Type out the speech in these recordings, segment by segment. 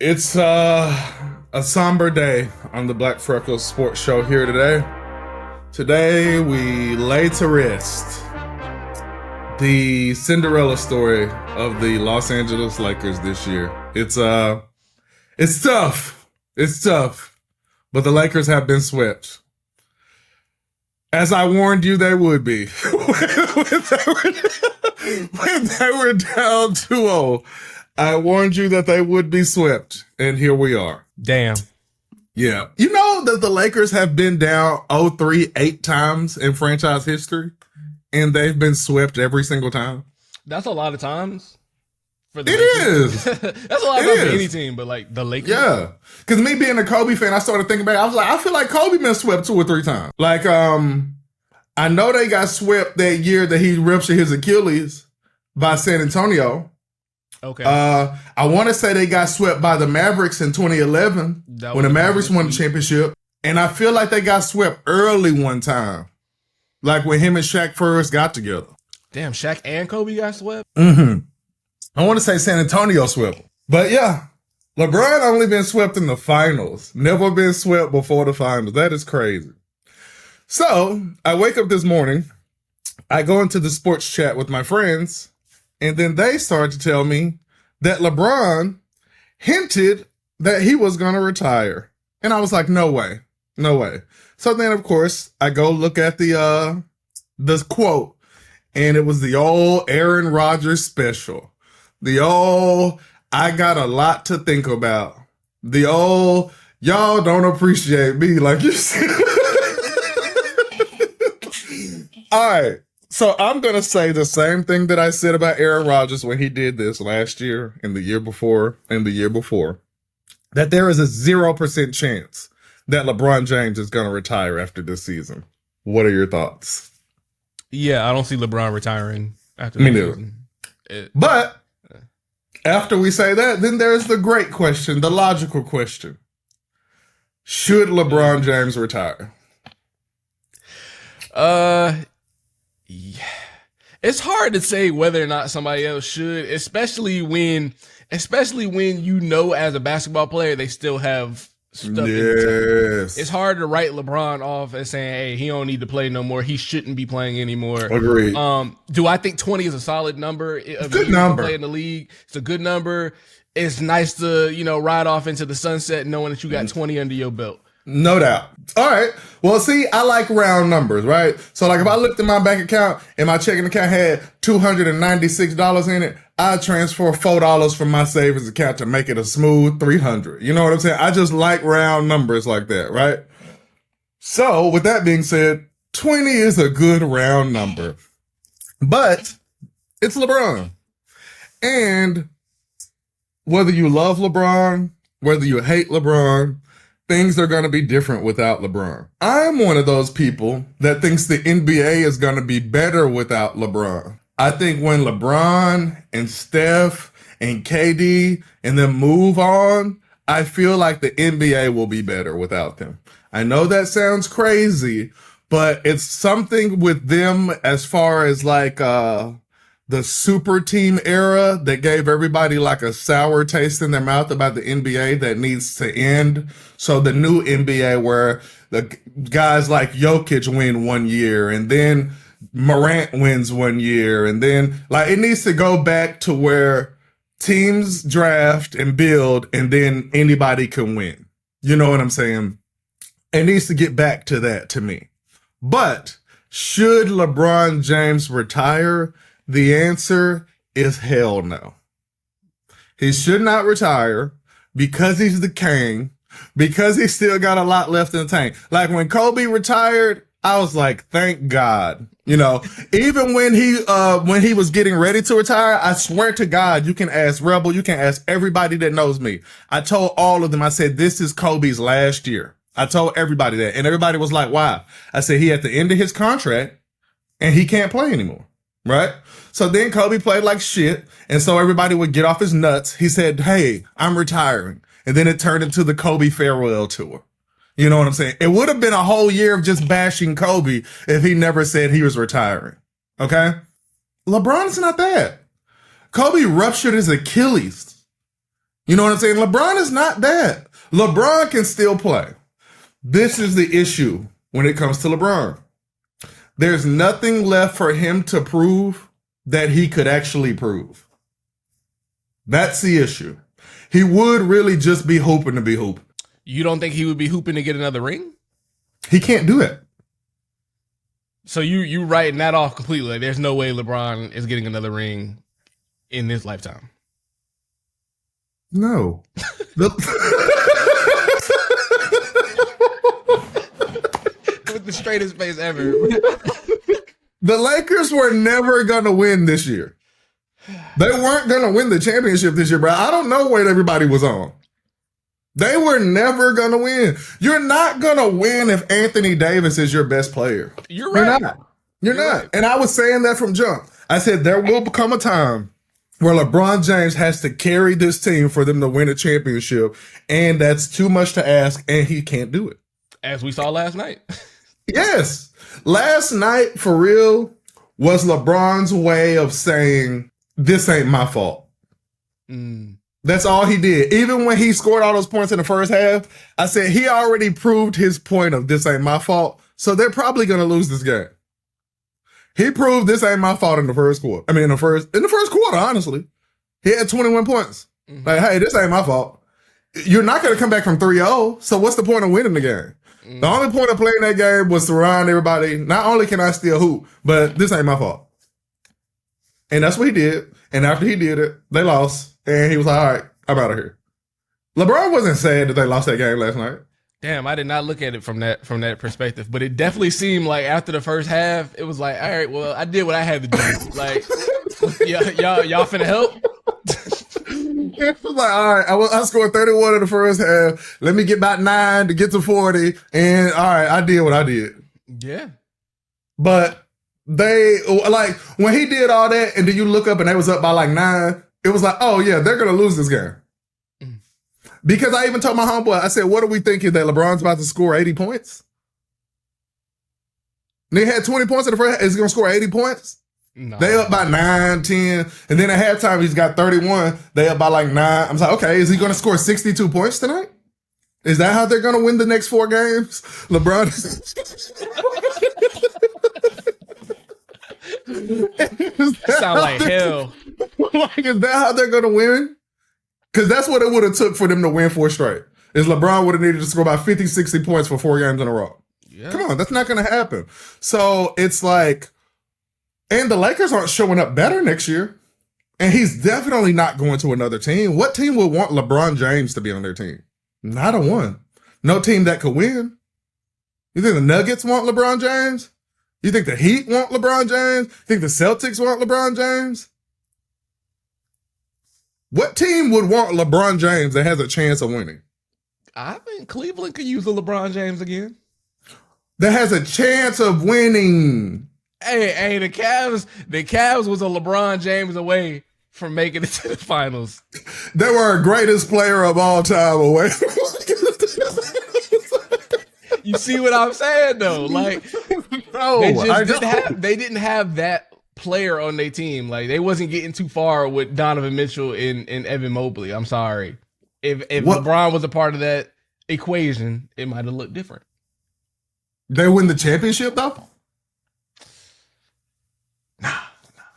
It's a somber day on the Black Freckles Sports Show here today. Today we lay to rest the Cinderella story of the Los Angeles Lakers this year. It's tough. It's tough. But the Lakers have been swept. As I warned you they would be. when they were down 2-0. I warned you that they would be swept, and here we are. Damn. Yeah. You know that the Lakers have been down 0-3 8 times in franchise history, and they've been swept every single time? That's a lot of times. For the It Lakers. is. That's a lot of times for any team, but like the Lakers. Yeah. Because me being a Kobe fan, I started thinking back. I was like, I feel like Kobe been swept 2 or 3 times. Like, I know they got swept that year that he ruptured his Achilles by San Antonio. Okay. I want to say they got swept by the Mavericks in 2011 when the Mavericks won the championship. And I feel like they got swept early one time. Like when him and Shaq first got together. Damn, Shaq and Kobe got swept? Mm-hmm. I want to say San Antonio swept them. But yeah, LeBron only been swept in the finals. Never been swept before the finals. That is crazy. So I wake up this morning. I go into the sports chat with my friends. And then they started to tell me that LeBron hinted that he was going to retire. And I was like, no way. No way. So then, of course, I go look at the quote. And it was the old Aaron Rodgers special. The old, I got a lot to think about. The old, y'all don't appreciate me like you said. All right. So I'm going to say the same thing that I said about Aaron Rodgers when he did this last year and the year before and the year before, that there is a 0% chance that LeBron James is going to retire after this season. What are your thoughts? Yeah, I don't see LeBron retiring after Me this neither. season. But after we say that, then there's the great question, the logical question. Should LeBron James retire? Yeah. It's hard to say whether or not somebody else should, especially when you know as a basketball player they still have stuff in the tank. It's hard to write LeBron off as saying, hey, he don't need to play no more. He shouldn't be playing anymore. Agreed. Do I think 20 is a solid number? Good number. Play in the league. It's a good number. It's nice to, ride off into the sunset knowing that you got 20 under your belt. No doubt. All right. Well, see, I like round numbers, right? So like if I looked at my bank account and my checking account had $296 in it, I'd transfer $4 from my savings account to make it a smooth $300. You know what I'm saying? I just like round numbers like that, right? So with that being said, 20 is a good round number, but it's LeBron. And whether you love LeBron, whether you hate LeBron, things are going to be different without LeBron. I'm one of those people that thinks the NBA is going to be better without LeBron. I think when LeBron and Steph and KD and them move on, I feel like the NBA will be better without them. I know that sounds crazy, but it's something with them as far as like, the super team era that gave everybody like a sour taste in their mouth about the NBA that needs to end. So the new NBA where the guys like Jokic win one year and then Morant wins one year. And then like it needs to go back to where teams draft and build and then anybody can win. You know what I'm saying? It needs to get back to that to me. But should LeBron James retire? The answer is hell no. He should not retire because he's the king, because he still got a lot left in the tank. Like when Kobe retired, I was like, thank God. Even when he was getting ready to retire, I swear to God, you can ask Rebel, you can ask everybody that knows me. I told all of them, I said, this is Kobe's last year. I told everybody that. And everybody was like, why? I said, he at the end of his contract and he can't play anymore. Right? So then Kobe played like shit. And so everybody would get off his nuts. He said, hey, I'm retiring. And then it turned into the Kobe farewell tour. You know what I'm saying? It would have been a whole year of just bashing Kobe if he never said he was retiring. Okay? LeBron's not that. Kobe ruptured his Achilles. You know what I'm saying? LeBron is not that. LeBron can still play. This is the issue when it comes to LeBron. There's nothing left for him to prove that he could actually prove. That's the issue. He would really just be hoping to be hooping. You don't think he would be hooping to get another ring? He can't do it. So you writing that off completely. Like, there's no way LeBron is getting another ring in this lifetime. No. With the straightest face ever. The Lakers were never going to win this year. They weren't going to win the championship this year, bro. I don't know what everybody was on. They were never going to win. You're not going to win if Anthony Davis is your best player. You're right. You're not. Right. And I was saying that from jump. I said there will become a time where LeBron James has to carry this team for them to win a championship, and that's too much to ask, and he can't do it. As we saw last night. Yes. Last night, for real, was LeBron's way of saying, this ain't my fault. That's all he did. Even when he scored all those points in the first half, I said he already proved his point of this ain't my fault, so they're probably going to lose this game. He proved this ain't my fault in the first quarter. I mean, in the first quarter, honestly. He had 21 points. Like, hey, this ain't my fault. You're not going to come back from 3-0, so what's the point of winning the game? The only point of playing that game was to remind everybody, not only can I still hoop, but this ain't my fault. And that's what he did. And after he did it, they lost. And he was like, all right, I'm out of here. LeBron wasn't sad that they lost that game last night. Damn, I did not look at it from that perspective, but it definitely seemed like after the first half, it was like, all right, well, I did what I had to do. Like, y'all finna help? It was like, all right, I scored 31 in the first half. Let me get about 9 to get to 40. And all right, I did what I did. Yeah. But they, like, when he did all that, and then you look up and they was up by like 9, it was like, oh yeah, they're going to lose this game. Because I even told my homeboy, I said, what are we thinking, that LeBron's about to score 80 points? And they had 20 points in the first half. Is he going to score 80 points? No. They up by 9, 10. And then at halftime, he's got 31. They up by like 9. I'm like, okay, is he going to score 62 points tonight? Is that how they're going to win the next 4 games? LeBron. Sound like hell. Like, is that how they're going to win? Because that's what it would have took for them to win 4 straight. Is LeBron would have needed to score about 50, 60 points for 4 games in a row. Yeah. Come on, that's not going to happen. So it's like, and the Lakers aren't showing up better next year. And he's definitely not going to another team. What team would want LeBron James to be on their team? Not a one. No team that could win. You think the Nuggets want LeBron James? You think the Heat want LeBron James? You think the Celtics want LeBron James? What team would want LeBron James that has a chance of winning? I think Cleveland could use a LeBron James again. That has a chance of winning. Hey, the Cavs was a LeBron James away from making it to the finals. They were a greatest player of all time away. You see what I'm saying, though? Like, no, they didn't have that player on their team. Like, they wasn't getting too far with Donovan Mitchell and Evan Mobley. I'm sorry. If LeBron was a part of that equation, it might have looked different. They win the championship, though? Nah.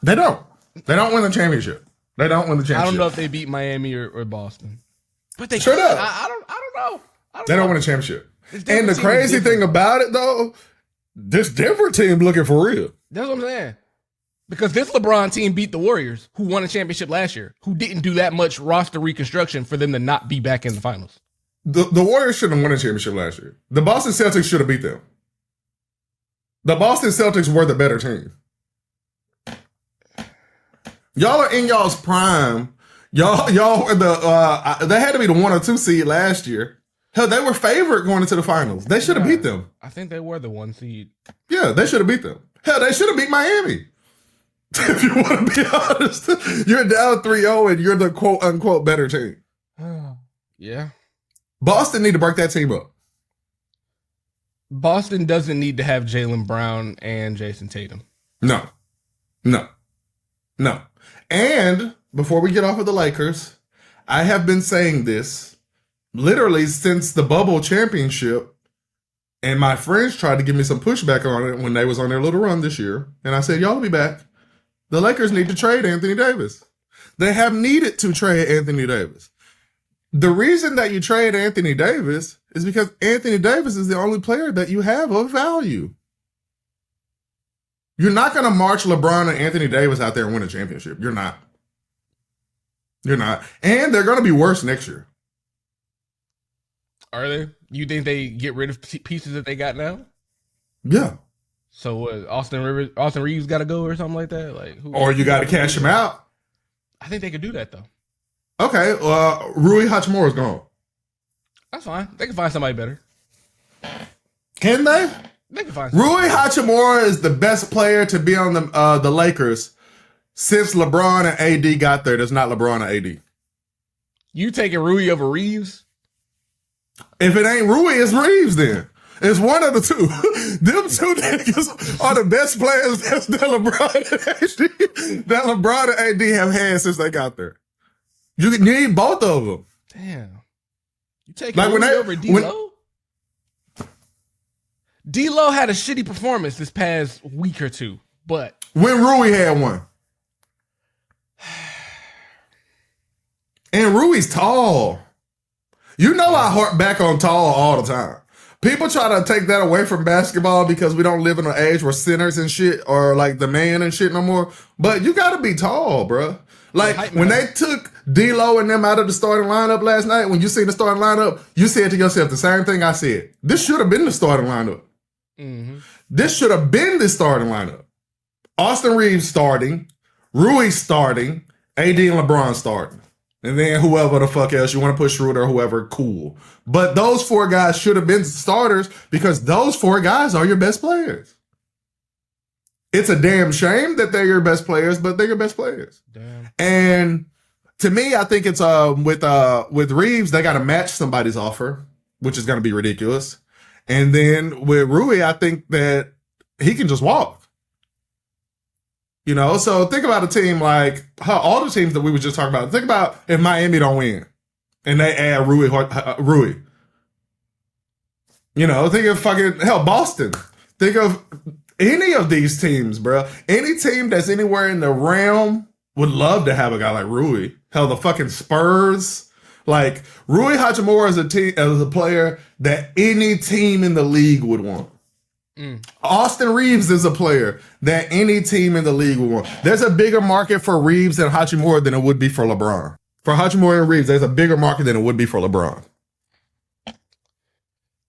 They don't. They don't win the championship. They don't win the championship. I don't know if they beat Miami or Boston. But they should have. I don't know. They don't win a championship. And the crazy thing about it, though, this Denver team looking for real. That's what I'm saying. Because this LeBron team beat the Warriors, who won a championship last year, who didn't do that much roster reconstruction for them to not be back in the finals. The Warriors shouldn't have won a championship last year. The Boston Celtics should have beat them. The Boston Celtics were the better team. Y'all are in y'all's prime. Y'all were they had to be the 1 or 2 seed last year. Hell, they were favored going into the finals. They should have beat them. I think they were the 1 seed. Yeah, they should have beat them. Hell, they should have beat Miami. If you want to be honest, you're down 3-0 and you're the quote unquote better team. Yeah. Boston need to break that team up. Boston doesn't need to have Jaylen Brown and Jason Tatum. No. And before we get off of the Lakers, I have been saying this literally since the bubble championship, and my friends tried to give me some pushback on it when they was on their little run this year. And I said, y'all will be back. The Lakers need to trade Anthony Davis. They have needed to trade Anthony Davis. The reason that you trade Anthony Davis is because Anthony Davis is the only player that you have of value. You're not going to march LeBron and Anthony Davis out there and win a championship. You're not. You're not. And they're going to be worse next year. Are they? You think they get rid of pieces that they got now? Yeah. So what? Austin Reeves got to go or something like that? Or you got to cash him out. I think they could do that though. Okay. Rui Hachimura is gone. That's fine. They can find somebody better. Can they? They can find Rui Hachimura is the best player to be on the Lakers since LeBron and AD got there. That's not LeBron and AD. You taking Rui over Reeves? If it ain't Rui, it's Reeves then. It's one of the two. Them two niggas are the best players that LeBron and AD have had since they got there. You need both of them. Damn. You taking Rui over D-Lo? D-Lo had a shitty performance this past week or two, but when Rui had one. And Rui's tall. You know I harp back on tall all the time. People try to take that away from basketball because we don't live in an age where centers and shit are like the man and shit no more. But you gotta be tall, bro. Like when they took D-Lo and them out of the starting lineup last night, when you seen the starting lineup, you said to yourself the same thing I said. This should have been the starting lineup. Mm-hmm. This should have been the starting lineup. Austin Reeves starting, Rui starting, AD and LeBron starting. And then whoever the fuck else you want to put Schroeder or whoever, cool. But those four guys should have been starters because those four guys are your best players. It's a damn shame that they're your best players, but they're your best players. Damn. And to me, I think it's with Reeves, they got to match somebody's offer, which is going to be ridiculous. And then with Rui, I think that he can just walk. You know, so think about a team like all the teams that we were just talking about. Think about if Miami don't win and they add Rui. You know, think of Boston. Think of any of these teams, bro. Any team that's anywhere in the realm would love to have a guy like Rui. Hell, the fucking Spurs. Like Rui Hachimura is a player that any team in the league would want. Austin Reeves is a player that any team in the league would want. There's a bigger market for Reeves and Hachimura than it would be for LeBron. For Hachimura and Reeves, there's a bigger market than it would be for LeBron.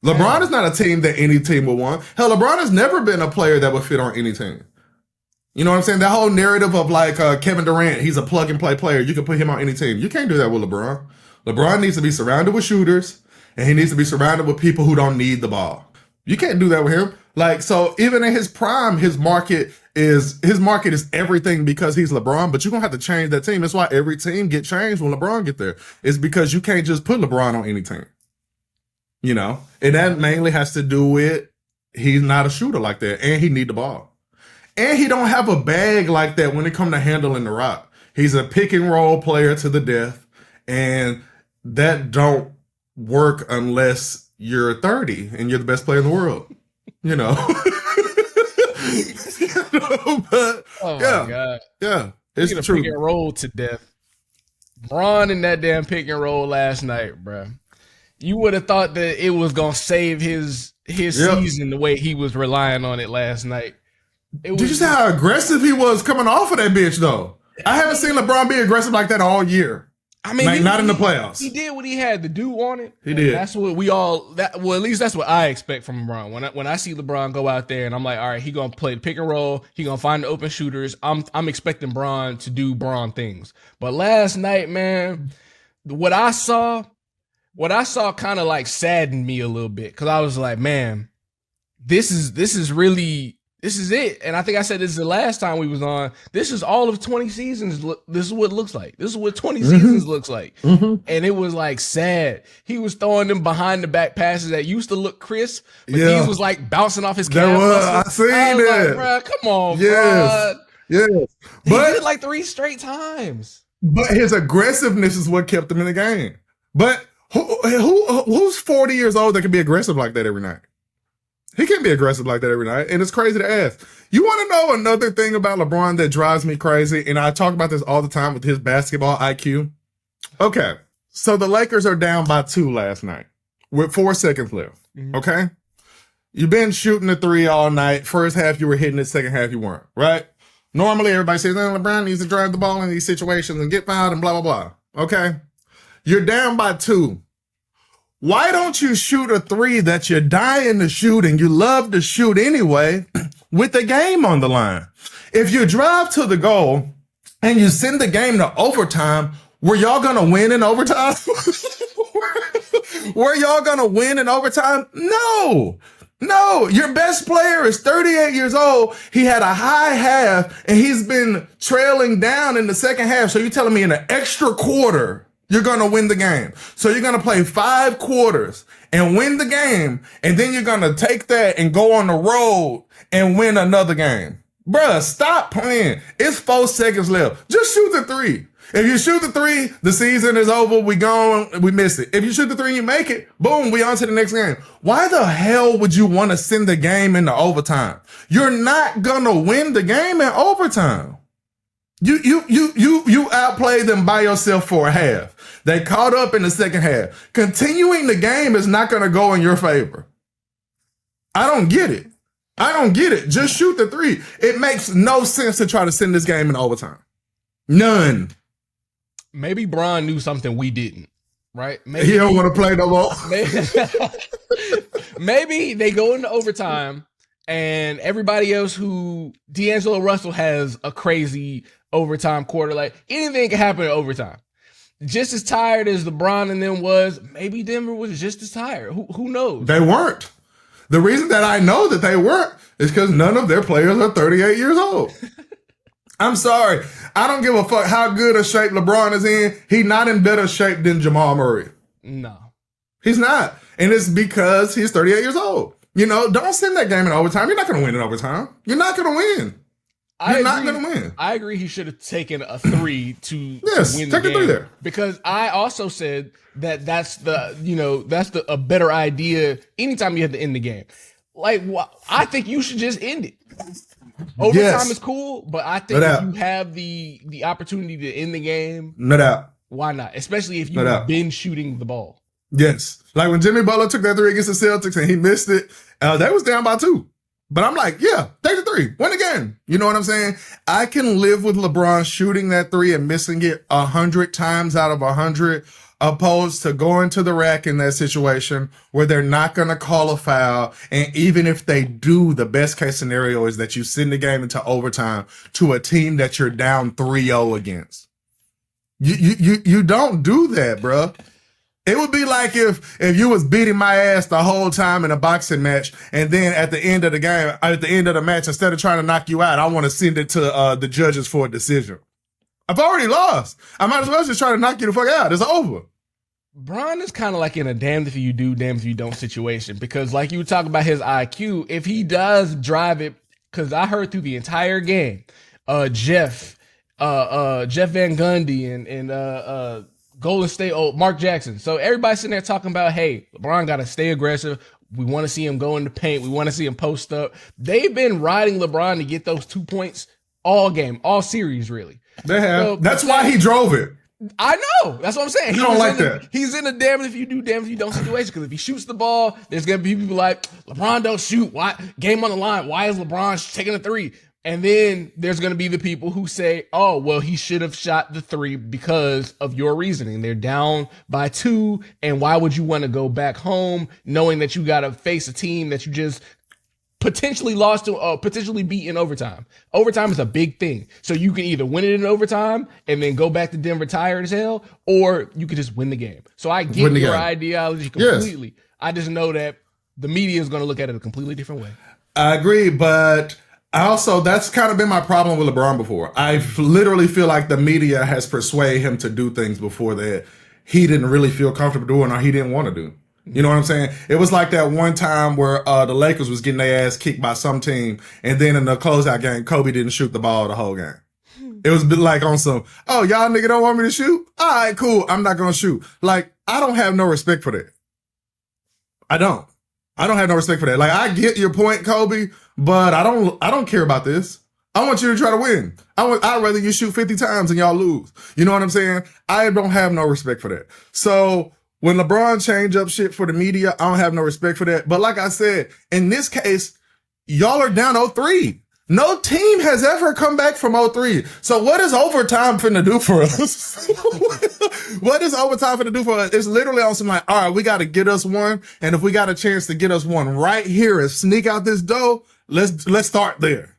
LeBron is not a team that any team would want. Hell, LeBron has never been a player that would fit on any team. You know what I'm saying? That whole narrative of like Kevin Durant, he's a plug and play player. You can put him on any team. You can't do that with LeBron. LeBron needs to be surrounded with shooters, and he needs to be surrounded with people who don't need the ball. You can't do that with him. Like, so even in his prime, his market is everything because he's LeBron, but you're going to have to change that team. That's why every team get changed when LeBron get there. It's because you can't just put LeBron on any team. You know? And that mainly has to do with he's not a shooter like that, and he need the ball. And he don't have a bag like that when it comes to handling the rock. He's a pick and roll player to the death, and that don't work unless you're 30 and you're the best player in the world. You know, but oh my God. Yeah, it's true. Pick and roll to death. Bron in that damn pick and roll last night, bro. You would have thought that it was gonna save his season the way he was relying on it last night. Did you see how aggressive he was coming off of that bitch though? I haven't seen LeBron be aggressive like that all year. I mean, like, not in the playoffs. He did what he had to do on it. He did. That's what at least that's what I expect from LeBron. When I see LeBron go out there and I'm like, all right, he gonna play the pick and roll. He gonna find the open shooters. I'm expecting Bron to do Bron things. But last night, man, what I saw kind of like saddened me a little bit because I was like, man, this is it. And I think I said this is the last time we was on. This is all of 20 seasons. This is what it looks like. This is what 20 seasons looks like. And it was like sad. He was throwing them behind the back passes that used to look crisp, but these was like bouncing off his calf. I seen that. Like, bro, come on, bro. Yes. He did it like 3 straight times. But his aggressiveness is what kept him in the game. But who's 40 years old that can be aggressive like that every night? He can't be aggressive like that every night. And it's crazy to ask. You want to know another thing about LeBron that drives me crazy? And I talk about this all the time with his basketball IQ. Okay. So the Lakers are down by 2 last night with 4 seconds left. Mm-hmm. Okay. You've been shooting the 3 all night. First half, you were hitting it. Second half, you weren't. Right? Normally, everybody says, LeBron needs to drive the ball in these situations and get fouled and blah, blah, blah. Okay. You're down by 2. Why don't you shoot a 3 that you're dying to shoot and you love to shoot anyway with the game on the line? If you drive to the goal and you send the game to overtime, were y'all going to win in overtime? Were y'all going to win in overtime? No. No, your best player is 38 years old. He had a high half and he's been trailing down in the second half. So you're telling me in an extra quarter, you're going to win the game. So you're going to play 5 quarters and win the game. And then you're going to take that and go on the road and win another game. Bruh, stop playing. It's 4 seconds left. Just shoot the 3. If you shoot the 3, the season is over. We gone. We miss it. If you shoot the 3 and you make it, boom, we on to the next game. Why the hell would you want to send the game into overtime? You're not going to win the game in overtime. You outplayed them by yourself for a half. They caught up in the second half. Continuing the game is not going to go in your favor. I don't get it. I don't get it. Just shoot the 3. It makes no sense to try to send this game in overtime. None. Maybe Bron knew something we didn't, right? Maybe he don't want to play no more. Maybe they go into overtime and everybody else who D'Angelo Russell has a crazy overtime quarter. Like anything can happen in overtime. Just as tired as LeBron and them was, maybe Denver was just as tired. Who knows? They weren't. The reason that I know that they weren't is because none of their players are 38 years old. I'm sorry. I don't give a fuck how good a shape LeBron is in. He's not in better shape than Jamal Murray. No. He's not. And it's because he's 38 years old. You know, don't send that game in overtime. You're not going to win in overtime. You're not going to win. You're not going to win. I agree he should have taken a 3 to win the take game. A 3 there. Because I also said that's a better idea anytime you have to end the game. Like, I think you should just end it. Overtime is cool, but I think if you have the opportunity to end the game, no doubt. Why not? Especially if you've been shooting the ball. Yes. Like when Jimmy Butler took that 3 against the Celtics and he missed it, they was down by 2. But I'm like, yeah, take the 3, win the game. You know what I'm saying? I can live with LeBron shooting that 3 and missing it 100 times out of 100, opposed to going to the rack in that situation where they're not going to call a foul. And even if they do, the best case scenario is that you send the game into overtime to a team that you're down 3-0 against. You don't do that, bro. It would be like if you was beating my ass the whole time in a boxing match, and then at the end of the game, at the end of the match, instead of trying to knock you out, I want to send it to the judges for a decision. I've already lost. I might as well just try to knock you the fuck out. It's over. Bron is kind of like in a damned if you do, damned if you don't situation, because like you were talking about his IQ, if he does drive it, because I heard through the entire game, Jeff Van Gundy and Golden State, Mark Jackson. So everybody's sitting there talking about, hey, LeBron got to stay aggressive. We want to see him go in the paint. We want to see him post up. They've been riding LeBron to get those 2 points all game, all series, really. They have. So, that's why he drove it. I know. That's what I'm saying. He don't like that. He's in a damn if you do, damn if you don't situation. Because if he shoots the ball, there's going to be people like, LeBron don't shoot. Why? Game on the line. Why is LeBron taking a 3? And then there's going to be the people who say, oh, well, he should have shot the 3 because of your reasoning. They're down by 2. And why would you want to go back home knowing that you got to face a team that you just potentially lost to, potentially beat in overtime? Overtime is a big thing. So you can either win it in overtime and then go back to Denver tired as hell, or you could just win the game. So I get your ideology completely. Yes. I just know that the media is going to look at it a completely different way. I agree, but also, that's kind of been my problem with LeBron before. I literally feel like the media has persuaded him to do things before that he didn't really feel comfortable doing or he didn't want to do. You know what I'm saying? It was like that one time where the Lakers was getting their ass kicked by some team, and then in the closeout game, Kobe didn't shoot the ball the whole game. It was like on some, oh, y'all nigga don't want me to shoot? All right, cool. I'm not going to shoot. Like, I don't have no respect for that. I don't have no respect for that. Like, I get your point, Kobe, but I don't care about this. I want you to try to win. I'd rather you shoot 50 times and y'all lose. You know what I'm saying? I don't have no respect for that. So when LeBron changed up shit for the media, I don't have no respect for that. But like I said, in this case, y'all are down 0-3. No team has ever come back from 0-3. So what is overtime finna do for us? What is overtime finna do for us? It's literally on some like, all right, we got to get us one. And if we got a chance to get us one right here and sneak out this dough, let's start there.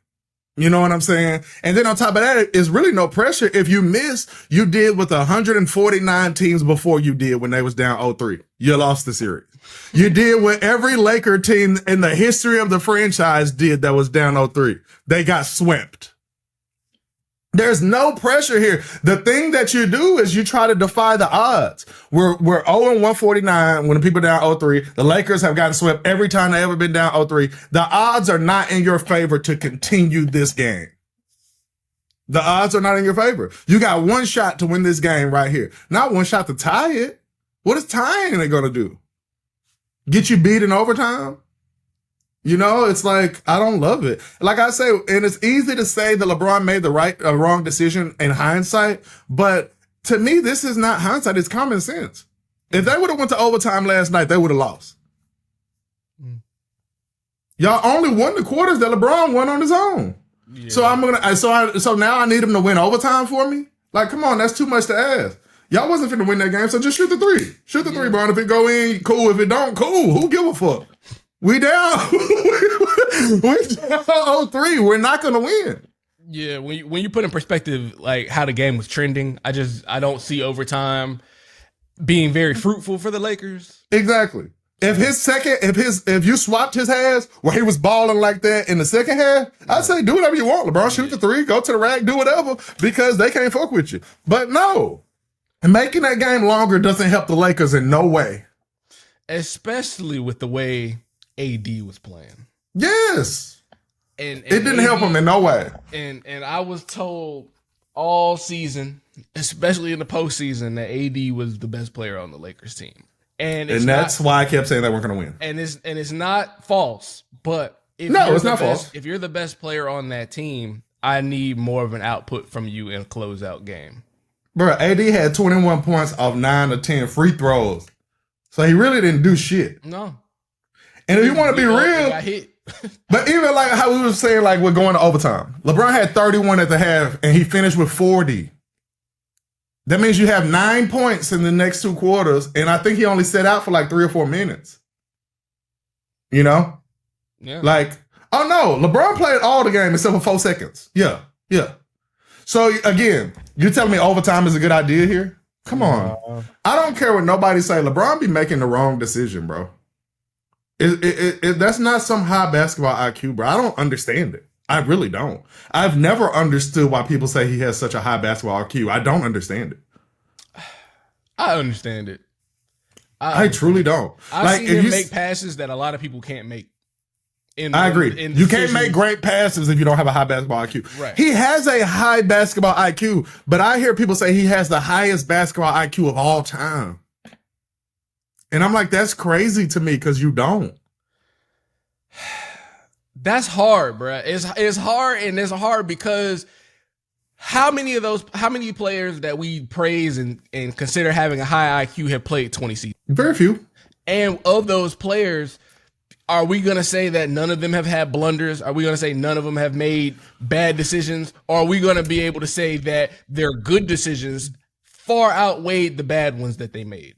You know what I'm saying? And then on top of that, it's really no pressure. If you miss, you did with 149 teams before you did when they was down 0-3. You lost the series. You did what every Laker team in the history of the franchise did that was down 0-3. They got swept. There's no pressure here. The thing that you do is you try to defy the odds. We're 0-149 when the people down 0-3. The Lakers have gotten swept every time they've ever been down 0-3. The odds are not in your favor to continue this game. The odds are not in your favor. You got one shot to win this game right here. Not one shot to tie it. What is tying it going to do? Get you beat in overtime? You know, it's like, I don't love it. Like I say, and it's easy to say that LeBron made the wrong decision in hindsight, but to me, this is not hindsight. It's common sense. If they would have went to overtime last night, they would have lost. Y'all only won the quarters that LeBron won on his own. Yeah. So now I need him to win overtime for me? Like, come on, that's too much to ask. Y'all wasn't finna win that game, so just shoot the three. Shoot the three, Bron. If it go in, cool. If it don't, cool. Who give a fuck? We down. We down 0-3. We're not going to win. Yeah, when you put in perspective like how the game was trending, I don't see overtime being very fruitful for the Lakers. Exactly. If you swapped his ass where he was balling like that in the second half, I'd say do whatever you want, LeBron. Shoot the three, go to the rack, do whatever, because they can't fuck with you. But no, making that game longer doesn't help the Lakers in no way. Especially with the way AD was playing. Yes. And it didn't help him in no way. And I was told all season, especially in the postseason, that AD was the best player on the Lakers team. And that's why I kept saying they weren't going to win. And it's not false, but it's not false. If you're the best player on that team, I need more of an output from you in a closeout game. Bro, AD had 21 points off 9 or 10 free throws. So he really didn't do shit. No. And if you want to be real, got hit. But even like how we were saying, like we're going to overtime. LeBron had 31 at the half, and he finished with 40. That means you have 9 points in the next two quarters, and I think he only sat out for like 3 or 4 minutes. You know? Yeah. Like, oh no, LeBron played all the game except for 4 seconds. Yeah. So again, you're telling me overtime is a good idea here? Come on. I don't care what nobody say. LeBron be making the wrong decision, bro. That's not some high basketball IQ, bro. I don't understand it. I really don't. I've never understood why people say he has such a high basketball IQ. I don't understand it. I understand it. I truly don't. I've seen him make passes that a lot of people can't make. I agree. You can't make great passes if you don't have a high basketball IQ. Right. He has a high basketball IQ, but I hear people say he has the highest basketball IQ of all time. And I'm like, that's crazy to me because you don't. That's hard, bro. It's hard, and it's hard because how many players that we praise and consider having a high IQ have played 20 seasons? Very few. And of those players, are we going to say that none of them have had blunders? Are we going to say none of them have made bad decisions? Or are we going to be able to say that their good decisions far outweighed the bad ones that they made?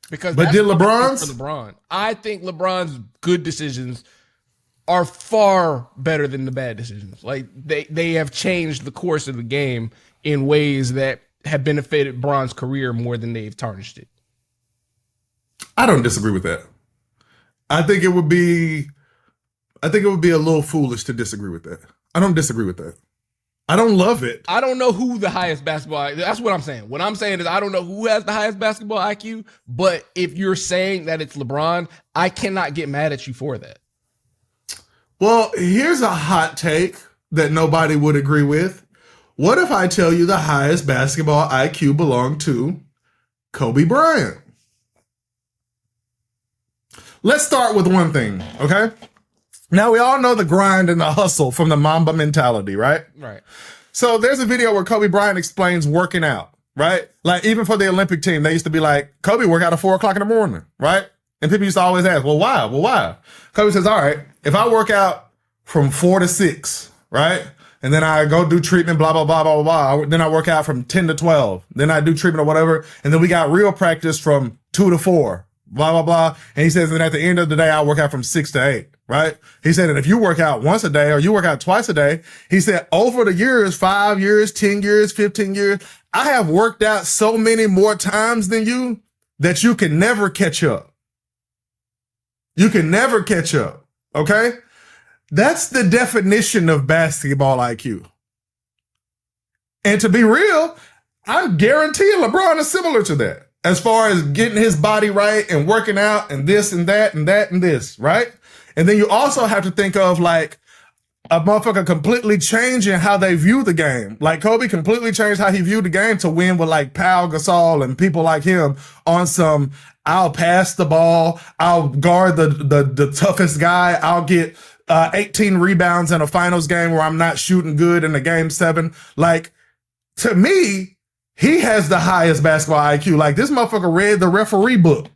But did LeBron's? LeBron. I think LeBron's good decisions are far better than the bad decisions. Like they have changed the course of the game in ways that have benefited Bron's career more than they've tarnished it. I don't disagree with that. I think it would be a little foolish to disagree with that. I don't disagree with that. I don't love it. I don't know who the highest basketball. That's what I'm saying. What I'm saying is I don't know who has the highest basketball IQ, but if you're saying that it's LeBron, I cannot get mad at you for that. Well, here's a hot take that nobody would agree with. what if I tell you the highest basketball IQ belonged to Kobe Bryant? Let's start with one thing, okay? Now, we all know the grind and the hustle from the Mamba mentality, right? Right. So there's a video where Kobe Bryant explains working out, right? Like, even for the Olympic team, they used to be like, Kobe work out at 4 o'clock in the morning, right? And people used to always ask, well, why? Well, why? Kobe says, all right, if I work out from 4 to 6, right? And then I go do treatment, blah, blah, blah, blah, blah. Then I work out from 10 to 12. Then I do treatment or whatever. And then we got real practice from 2 to 4, blah, blah, blah. And he says, and at the end of the day, I work out from 6 to 8, right? He said, and if you work out once a day or you work out twice a day, he said, over the years, 5 years, 10 years, 15 years, I have worked out so many more times than you that you can never catch up. You can never catch up, okay? That's the definition of basketball IQ. And to be real, I'm guaranteeing LeBron is similar to that as far as getting his body right and working out and this and that and that and this, right? And then you also have to think of like a motherfucker completely changing how they view the game. Like Kobe completely changed how he viewed the game to win with like Pau Gasol and people like him on some, I'll pass the ball, I'll guard the toughest guy, I'll get 18 rebounds in a finals game where I'm not shooting good in a game 7. Like, to me, he has the highest basketball IQ. Like, this motherfucker read the referee book.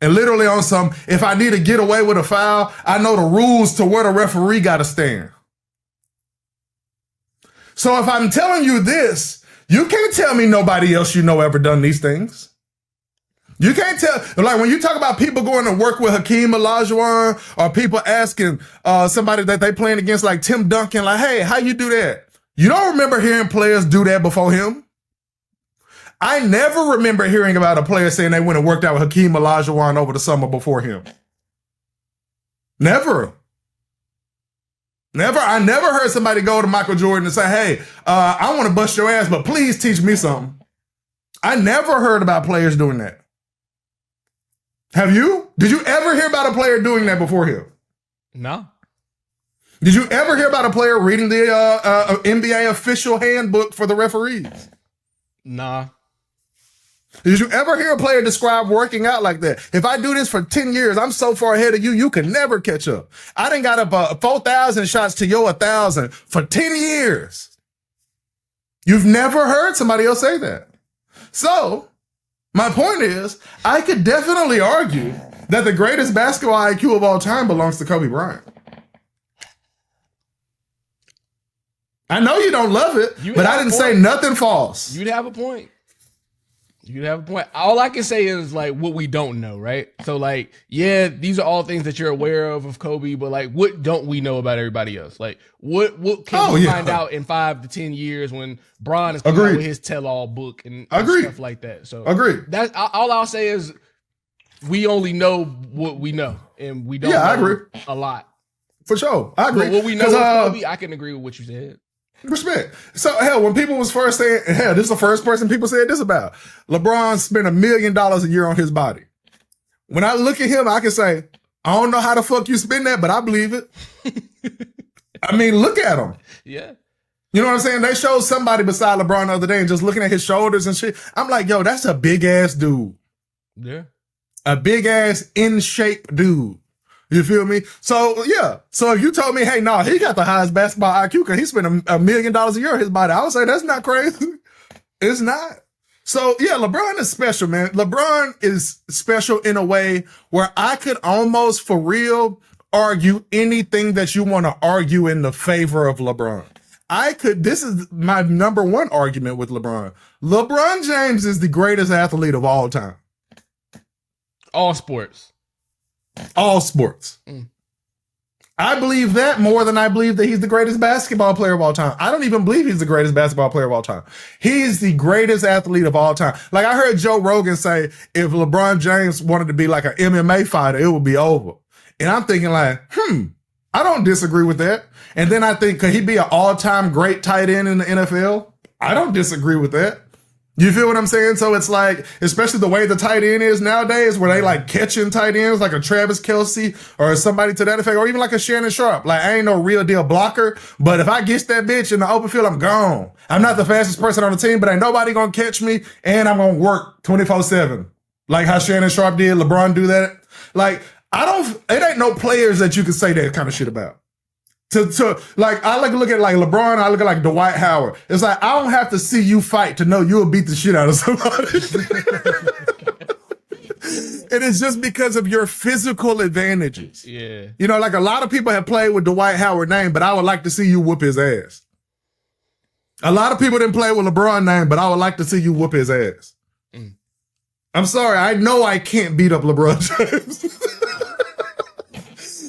And literally on some, if I need to get away with a foul, I know the rules to where the referee got to stand. So if I'm telling you this, you can't tell me nobody else you know ever done these things. You can't tell, like when you talk about people going to work with Hakeem Olajuwon or people asking somebody that they playing against like Tim Duncan, like, hey, how you do that? You don't remember hearing players do that before him? I never remember hearing about a player saying they went and worked out with Hakeem Olajuwon over the summer before him. Never. I never heard somebody go to Michael Jordan and say, hey, I want to bust your ass, but please teach me something. I never heard about players doing that. Have you? Did you ever hear about a player doing that before him? No. Did you ever hear about a player reading the NBA official handbook for the referees? Nah. Did you ever hear a player describe working out like that? If I do this for 10 years, I'm so far ahead of you, you can never catch up. I done got up 4,000 shots to your 1,000 for 10 years. You've never heard somebody else say that. So, my point is, I could definitely argue that the greatest basketball IQ of all time belongs to Kobe Bryant. I know you don't love it, but I didn't say nothing false. You'd have a point. You'd have a point. All I can say is like what we don't know, right? So like, yeah, these are all things that you're aware of Kobe, but like, what don't we know about everybody else? Like, what can we find out in 5 to 10 years when Bron is coming out with his tell-all book and stuff like that? So that's all I'll say is we only know what we know, and we don't know a lot. For sure, I agree. But what we know of Kobe, I can agree with what you said. Respect. So, hell, when people was first saying, hell, this is the first person people said this about. LeBron spent $1 million a year on his body. When I look at him, I can say, I don't know how the fuck you spend that, but I believe it. I mean, look at him. Yeah. You know what I'm saying? They showed somebody beside LeBron the other day and just looking at his shoulders and shit. I'm like, yo, that's a big ass dude. Yeah. A big ass in shape dude. You feel me? So, yeah. So if you told me, hey, no, he got the highest basketball IQ because he spent $1 million a year on his body, I would say that's not crazy. It's not. So, yeah, LeBron is special, man. LeBron is special in a way where I could almost, for real, argue anything that you want to argue in the favor of LeBron. This is my number one argument with LeBron. LeBron James is the greatest athlete of all time. All sports. All sports. I believe that more than I believe that he's the greatest basketball player of all time. I don't even believe he's the greatest basketball player of all time. He's the greatest athlete of all time. Like I heard Joe Rogan say, if LeBron James wanted to be like an MMA fighter, it would be over. And I'm thinking like, I don't disagree with that. And then I think, could he be an all-time great tight end in the NFL? I don't disagree with that. You feel what I'm saying? So it's like, especially the way the tight end is nowadays, where they like catching tight ends like a Travis Kelce or somebody to that effect, or even like a Shannon Sharp. Like, I ain't no real deal blocker, but if I get that bitch in the open field, I'm gone. I'm not the fastest person on the team, but ain't nobody gonna catch me, and I'm gonna work 24/7. Like how Shannon Sharp did, LeBron do that. Like, it ain't no players that you can say that kind of shit about. Like, I look at like LeBron, I look at like Dwight Howard. It's like, I don't have to see you fight to know you'll beat the shit out of somebody. And it's just because of your physical advantages. Yeah. You know, like a lot of people have played with Dwight Howard's name, but I would like to see you whoop his ass. A lot of people didn't play with LeBron's name, but I would like to see you whoop his ass. I'm sorry, I know I can't beat up LeBron James.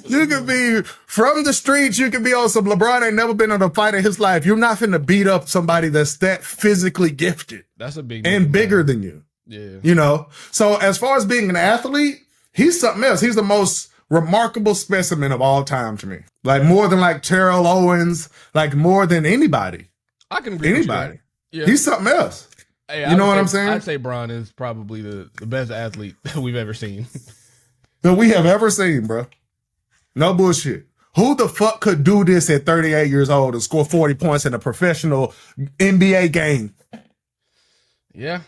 You could be from the streets. You could be on some LeBron ain't never been on a fight in his life. You're not finna beat up somebody that's that physically gifted. That's a big and bigger than you. Yeah. You know? So as far as being an athlete, he's something else. He's the most remarkable specimen of all time to me. Like more than like Terrell Owens, like more than anybody. I can agree anybody. With you. Yeah. He's something else. Hey, you know what I'm saying? I'd say Bron is probably the best athlete that we've ever seen. That we have ever seen, bro. No bullshit. Who the fuck could do this at 38 years old and score 40 points in a professional NBA game? Yeah.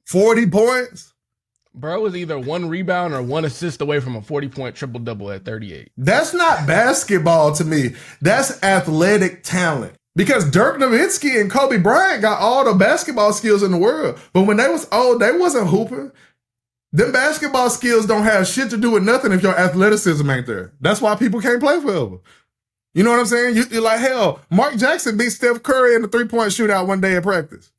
40 points? Bro was either 1 rebound or 1 assist away from a 40-point triple-double at 38. That's not basketball to me. That's athletic talent. Because Dirk Nowitzki and Kobe Bryant got all the basketball skills in the world. But when they was old, they wasn't hooping. Them basketball skills don't have shit to do with nothing if your athleticism ain't there. That's why people can't play forever. You know what I'm saying? You're like, hell, Mark Jackson beat Steph Curry in the 3-point shootout one day at practice.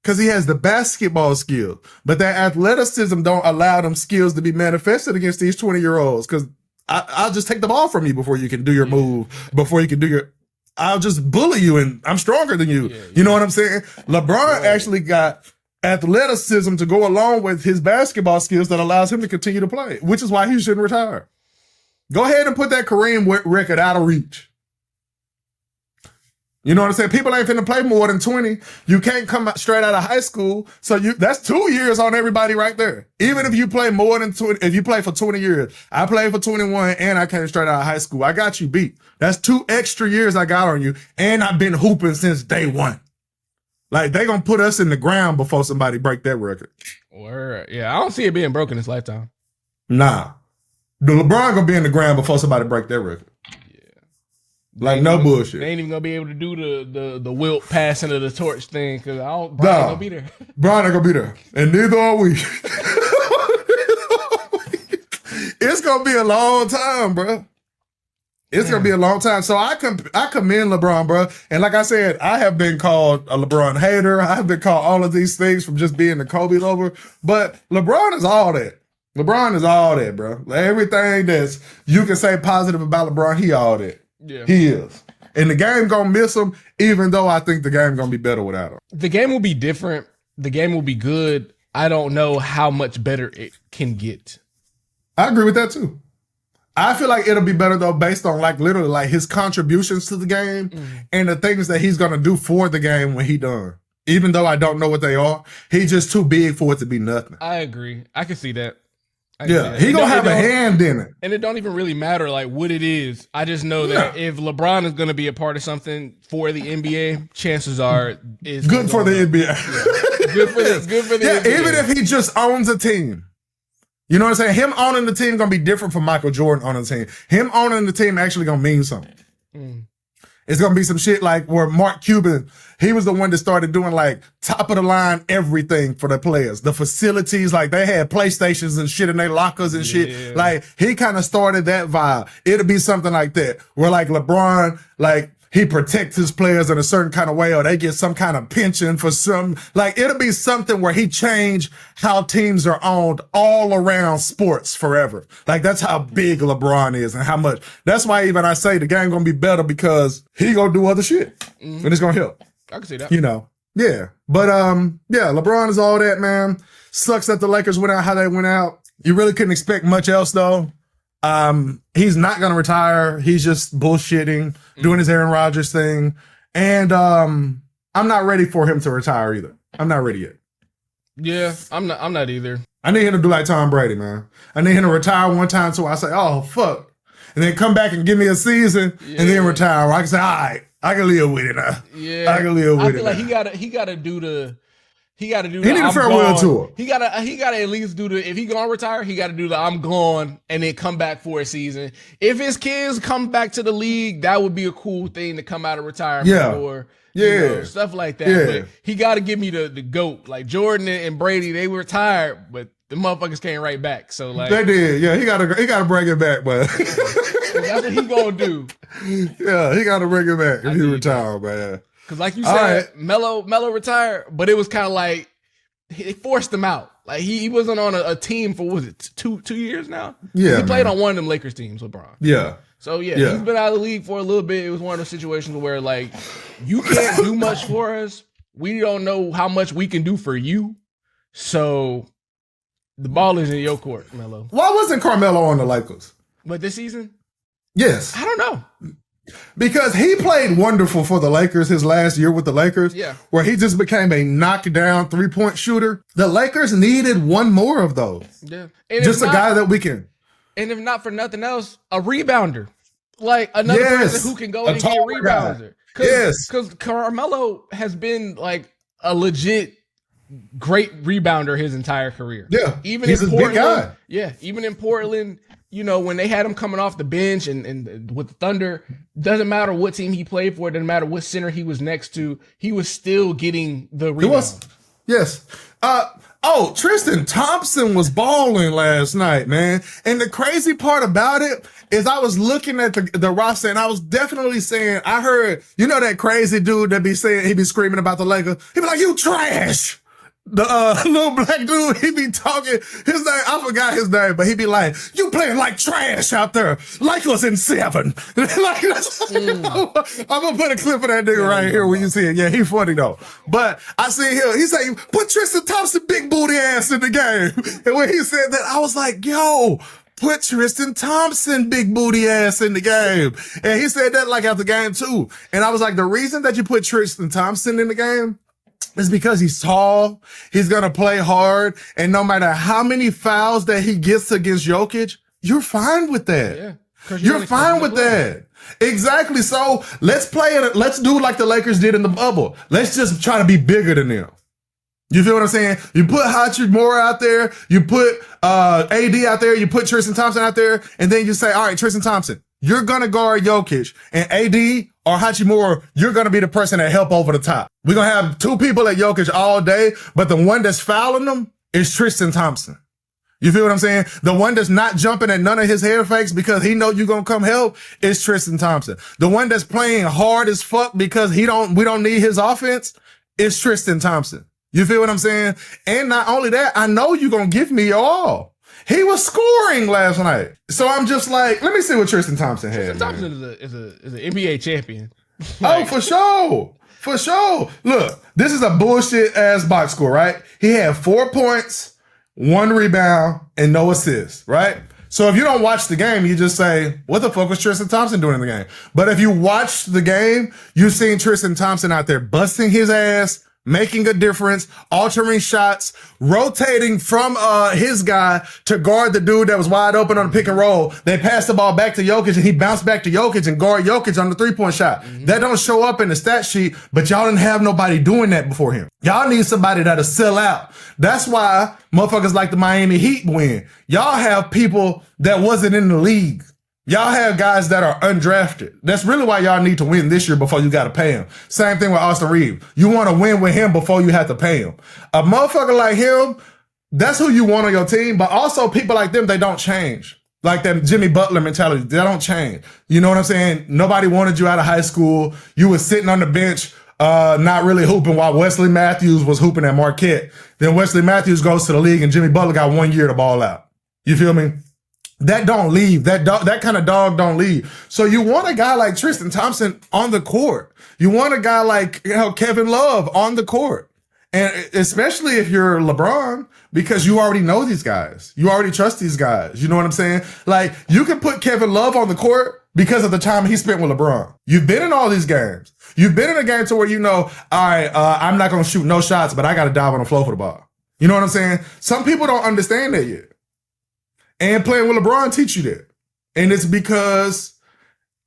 Because he has the basketball skill. But that athleticism don't allow them skills to be manifested against these 20-year-olds. Because I'll just take the ball from you before you can do your move, before you can do your... I'll just bully you and I'm stronger than you. You know what I'm saying? LeBron actually got athleticism to go along with his basketball skills that allows him to continue to play, which is why he shouldn't retire. Go ahead and put that Kareem record out of reach. You know what I'm saying? People ain't finna play more than 20. You can't come straight out of high school. So that's 2 years on everybody right there. Even if you play more than 20, if you play for 20 years, I played for 21 and I came straight out of high school. I got you beat. That's 2 extra years I got on you. And I've been hooping since day one. Like, they gonna put us in the ground before somebody break that record. Word. Yeah, I don't see it being broken this lifetime. Nah. The LeBron gonna be in the ground before somebody break that record. Yeah. Like, no bullshit. They ain't even gonna be able to do the Wilt passing of the torch thing, because Brian ain't gonna be there. Brian ain't gonna be there. And neither are we. It's gonna be a long time, bro. It's going to be a long time. So I commend LeBron, bro. And like I said, I have been called a LeBron hater. I have been called all of these things from just being a Kobe lover. But LeBron is all that. LeBron is all that, bro. Like, everything that's you can say positive about LeBron, he all that. Yeah. He is. And the game going to miss him, even though I think the game going to be better without him. The game will be different. The game will be good. I don't know how much better it can get. I agree with that, too. I feel like it'll be better, though, based on, like, literally, like, his contributions to the game and the things that he's going to do for the game when he done. Even though I don't know what they are, he's just too big for it to be nothing. I agree. I can see that. Yeah, he going to have a hand in it. And it don't even really matter, like, what it is. I just know that if LeBron is going to be a part of something for the NBA, chances are it's good for the NBA. Yeah. Good for the NBA. Even if he just owns a team. You know what I'm saying? Him owning the team gonna be different from Michael Jordan owning the team. Him owning the team actually gonna mean something. It's gonna be some shit like where Mark Cuban, he was the one that started doing like top of the line everything for the players. The facilities, like they had PlayStations and shit in their lockers and shit. Like he kind of started that vibe. It'll be something like that where like LeBron, like he protects his players in a certain kind of way, or they get some kind of pension for some, like it'll be something where he changed how teams are owned all around sports forever. Like that's how big LeBron is and how much. That's why even I say the game gonna be better because he gonna do other shit and it's gonna help. I can see that. You know, yeah. But yeah, LeBron is all that, man. Sucks that the Lakers went out how they went out. You really couldn't expect much else though. He's not gonna retire. He's just bullshitting, doing his Aaron Rodgers thing. And I'm not ready for him to retire either. I'm not ready yet. Yeah, I'm not either. I need him to do like Tom Brady, man. I need him to retire one time so I say, oh, fuck. And then come back and give me a season and then retire. I can say, all right, I can live with it now. Yeah. I can live with it. I feel like he gotta do the he need a farewell tour. He gotta at least do the, if he gonna retire, he gotta do the I'm gone and then come back for a season. If his kids come back to the league, that would be a cool thing to come out of retirement or stuff like that. Yeah. But he gotta give me the GOAT. Like Jordan and Brady, they were retired, but the motherfuckers came right back. So like they did, yeah. He gotta bring it back, but that's what he gonna do. Yeah, he gotta bring it back if he retire, man. Because like you said, Melo retired, but it was kind of like they forced him out. Like he wasn't on a team for, what was it, two years now? Yeah, he played on one of them Lakers teams, LeBron. Yeah. So he's been out of the league for a little bit. It was one of those situations where like you can't do much for us. We don't know how much we can do for you. So the ball is in your court, Melo. Why wasn't Carmelo on the Lakers? But this season? Yes. I don't know. Because he played wonderful for the Lakers his last year with the Lakers, where he just became a knockdown 3-point shooter. The Lakers needed one more of those. Yeah. Just a guy that we can. And if not for nothing else, a rebounder. Like another person who can go and get a rebounder. Because Carmelo has been like a legit great rebounder his entire career. Yeah. Even he's in a Portland, big guy. Yeah. Even in Portland, you know, when they had him coming off the bench and with the Thunder, doesn't matter what team he played for, doesn't matter what center he was next to, he was still getting the rebound. Yes. Tristan Thompson was balling last night, man. And the crazy part about it is I was looking at the roster and I was definitely saying, I heard, you know, that crazy dude that be saying, he be screaming about the Lakers. He be like, you trash. The little black dude, he be talking, his name, I forgot his name, but he be like, you playing like trash out there, like us in 7. I'm gonna put a clip of that nigga right here when you see it. Yeah, he funny though. But I see him, he say, put Tristan Thompson big booty ass in the game. And when he said that, I was like, yo, put Tristan Thompson big booty ass in the game. And he said that like after game 2. And I was like, the reason that you put Tristan Thompson in the game is because he's tall, he's gonna play hard, and no matter how many fouls that he gets against Jokic, you're fine with that. Yeah, you're fine with that. Exactly. So let's play it. Let's do like the Lakers did in the bubble. Let's just try to be bigger than them. You feel what I'm saying? You put Hachimura out there, you put AD out there, you put Tristan Thompson out there, and then you say, all right, Tristan Thompson, you're gonna guard Jokic, and AD or Hachimura, you're gonna be the person that help over the top. We're gonna have 2 people at Jokic all day, but the one that's fouling them is Tristan Thompson. You feel what I'm saying? The one that's not jumping at none of his hair fakes because he know you're gonna come help is Tristan Thompson. The one that's playing hard as fuck because we don't need his offense is Tristan Thompson. You feel what I'm saying? And not only that, I know you're gonna give me your all. He was scoring last night. So I'm just like, let me see what Tristan Thompson had. Tristan Thompson is an NBA champion. Oh, for sure. For sure. Look, this is a bullshit ass box score, right? He had 4 points, 1 rebound, and no assists, right? So if you don't watch the game, you just say, what the fuck was Tristan Thompson doing in the game? But if you watch the game, you've seen Tristan Thompson out there busting his ass, making a difference, altering shots, rotating from his guy to guard the dude that was wide open on the pick and roll. They passed the ball back to Jokic and he bounced back to Jokic and guard Jokic on the 3-point shot. That don't show up in the stat sheet, but y'all didn't have nobody doing that before him. Y'all need somebody that'll sell out. That's why motherfuckers like the Miami Heat win. Y'all have people that wasn't in the league. Y'all have guys that are undrafted. That's really why y'all need to win this year before you got to pay him. Same thing with Austin Reeves. You want to win with him before you have to pay him. A motherfucker like him, that's who you want on your team. But also people like them, they don't change. Like that Jimmy Butler mentality, they don't change. You know what I'm saying? Nobody wanted you out of high school. You was sitting on the bench, not really hooping while Wesley Matthews was hooping at Marquette. Then Wesley Matthews goes to the league and Jimmy Butler got 1 year to ball out. You feel me? That don't leave. That kind of dog don't leave. So you want a guy like Tristan Thompson on the court. You want a guy like Kevin Love on the court. And especially if you're LeBron, because you already know these guys. You already trust these guys. You know what I'm saying? Like, you can put Kevin Love on the court because of the time he spent with LeBron. You've been in all these games. You've been in a game to where you know, all right, I'm not going to shoot no shots, but I got to dive on the floor for the ball. You know what I'm saying? Some people don't understand that yet. And playing with LeBron teach you that. And it's because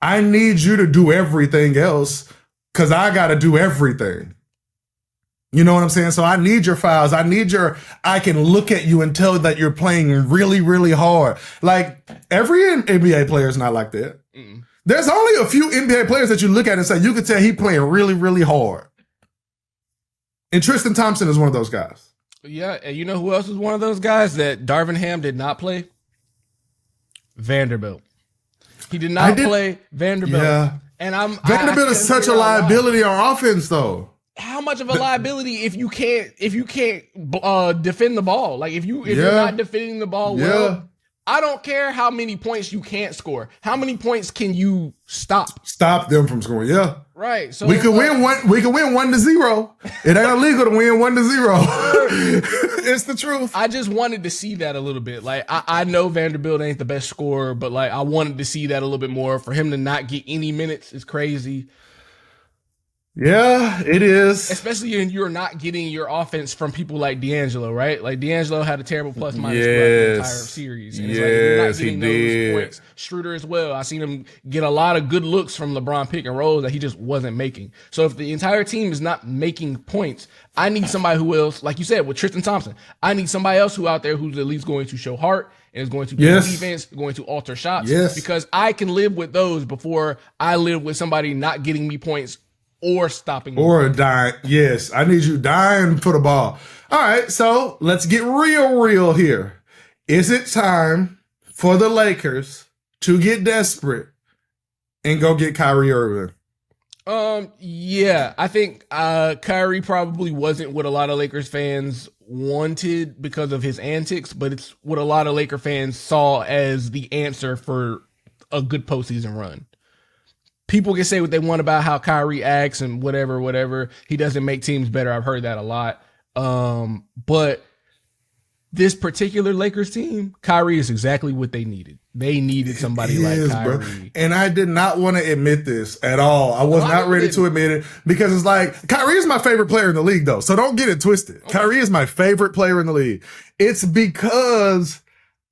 I need you to do everything else because I got to do everything. You know what I'm saying? So I need your fouls. I can look at you and tell that you're playing really, really hard. Like, every NBA player is not like that. Mm-mm. There's only a few NBA players that you look at and say, you could tell he playing really, really hard. And Tristan Thompson is one of those guys. Yeah, and you know who else is one of those guys that Darvin Ham did not play? Vanderbilt. He did not play Vanderbilt. Yeah. And Vanderbilt is such a liability on offense, though. How much of a liability if you can't defend the ball? Like if you're not defending the ball well, I don't care how many points you can't score. How many points can you stop? Stop them from scoring. Yeah. Right. So we could win 1-0. It ain't illegal to win 1-0. It's the truth. I just wanted to see that a little bit. Like I know Vanderbilt ain't the best scorer, but like I wanted to see that a little bit more. For him to not get any minutes is crazy. Yeah, it is. Especially when you're not getting your offense from people like D'Angelo, right? Like D'Angelo had a terrible plus minus the entire series. And it's like you're not getting those points. Schroeder as well. I seen him get a lot of good looks from LeBron pick and rolls that he just wasn't making. So if the entire team is not making points, I need somebody who else, like you said, with Tristan Thompson, I need somebody else who out there who's at least going to show heart and is going to play defense, going to alter shots. Because I can live with those before I live with somebody not getting me points or stopping or dying. Yes, I need you dying for the ball. All right, so let's get real here. Is it time for the Lakers to get desperate and go get Kyrie Irving? Yeah, I think Kyrie probably wasn't what a lot of Lakers fans wanted because of his antics, but it's what a lot of Laker fans saw as the answer for a good postseason run. People can say what they want about how Kyrie acts and whatever. He doesn't make teams better. I've heard that a lot. But this particular Lakers team, Kyrie is exactly what they needed. They needed somebody like Kyrie. Bro. And I did not want to admit this at all. I was not ready to admit it because it's like, Kyrie is my favorite player in the league, though. So don't get it twisted. Okay. Kyrie is my favorite player in the league. It's because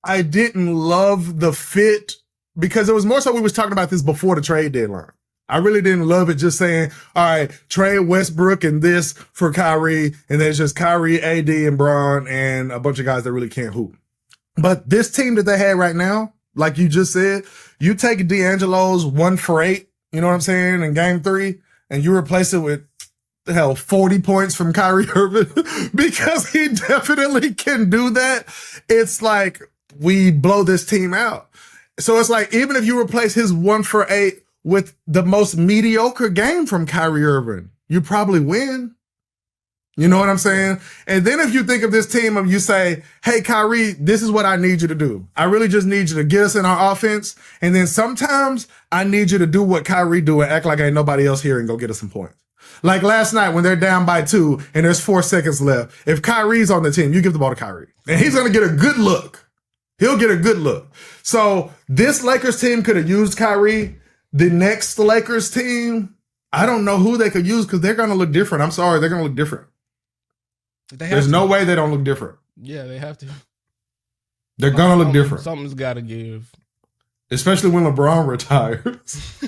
I didn't love the fit. Because it was more so we was talking about this before the trade deadline. I really didn't love it just saying, all right, trade Westbrook and this for Kyrie, and then it's just Kyrie, AD, and Bron, and a bunch of guys that really can't hoop. But this team that they had right now, like you just said, you take D'Angelo's 1 for 8, you know what I'm saying, in game 3, and you replace it with 40 points from Kyrie Irving, because he definitely can do that. It's like we blow this team out. So it's like, even if you replace his 1 for 8 with the most mediocre game from Kyrie Irving, you probably win. You know what I'm saying? And then if you think of this team and you say, hey, Kyrie, this is what I need you to do. I really just need you to get us in our offense. And then sometimes I need you to do what Kyrie do and act like ain't nobody else here and go get us some points. Like last night when they're down by 2 and there's 4 seconds left. If Kyrie's on the team, you give the ball to Kyrie. And he's going to get a good look. He'll get a good look. So this Lakers team could have used Kyrie. The next Lakers team, I don't know who they could use because they're going to look different. I'm sorry, they're going to look different. There's no way they don't look different. Yeah, they have to. They're going to look different. Something's got to give. Especially when LeBron retires.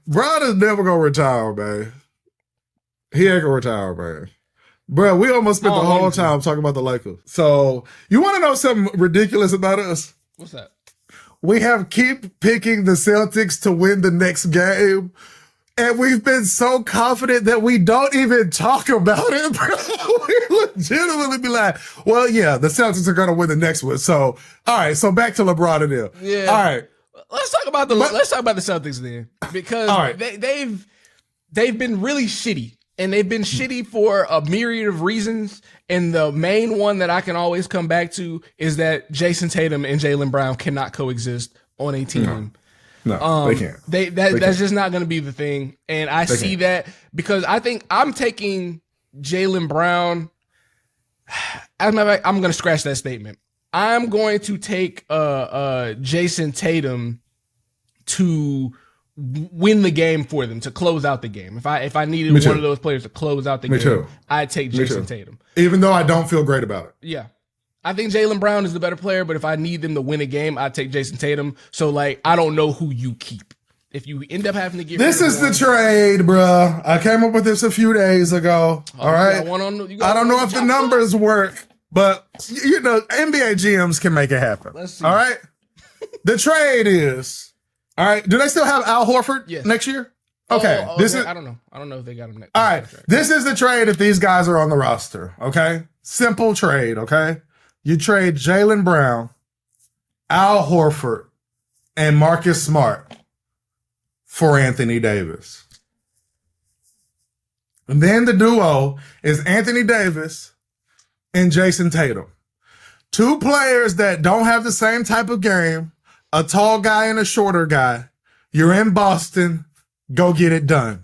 Bron is never going to retire, man. He ain't going to retire, man. Bro, we almost spent the whole time talking about the Lakers. So, you want to know something ridiculous about us? What's that? We have keep picking the Celtics to win the next game. And we've been so confident that we don't even talk about it, bro. We legitimately be like, well, yeah, the Celtics are going to win the next one. So, all right. So back to LeBron and them. Yeah. All right. Let's talk about the Celtics then, because they've been really shitty. And they've been shitty for a myriad of reasons. And the main one that I can always come back to is that Jason Tatum and Jaylen Brown cannot coexist on a team. No, they can't. That's just not going to be the thing. And I see that because I think I'm taking Jaylen Brown. As a matter of fact, I'm going to scratch that statement. I'm going to take Jason Tatum to win the game for them, to close out the game. If I needed one of those players to close out the game, I'd take Jason Tatum. Even though I don't feel great about it. Yeah. I think Jaylen Brown is the better player, but if I need them to win a game, I'd take Jason Tatum. So, like, I don't know who you keep. If you end up having to get this is the trade, bruh. I came up with this a few days ago. All right. I don't know if the numbers work, but you know, NBA GMs can make it happen. Let's see. All right. The trade is, all right. Do they still have Al Horford next year? Okay. I don't know. I don't know if they got him next. All right. This is the trade if these guys are on the roster. Okay. Simple trade. Okay. You trade Jaylen Brown, Al Horford, and Marcus Smart for Anthony Davis. And then the duo is Anthony Davis and Jason Tatum. Two players that don't have the same type of game, a tall guy and a shorter guy. You're in Boston, go get it done.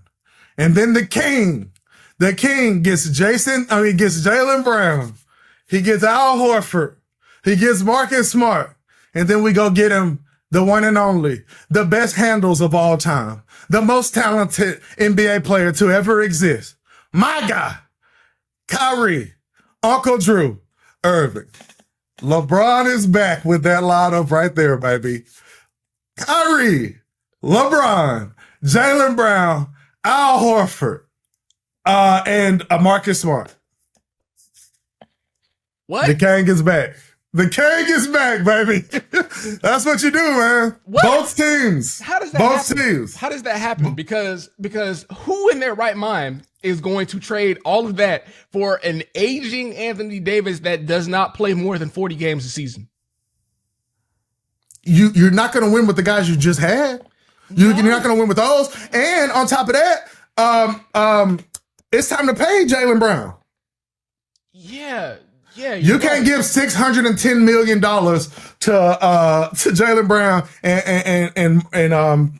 And then the king gets Jaylen Brown. He gets Al Horford. He gets Marcus Smart. And then we go get him the one and only, the best handles of all time, the most talented NBA player to ever exist. My guy, Kyrie, Uncle Drew, Irving. LeBron is back with that lineup right there, baby. Kyrie, LeBron, Jaylen Brown, Al Horford, and Marcus Smart. What? The king is back. The king is back, baby. That's what you do, man. What? Both teams. How does that happen? Teams. How does that happen? Because who in their right mind is going to trade all of that for an aging Anthony Davis that does not play more than 40 games a season? You're not going to win with the guys you just had. You're not going to win with those. And on top of that, it's time to pay Jaylen Brown. Yeah. You can't give $610 million to Jaylen Brown and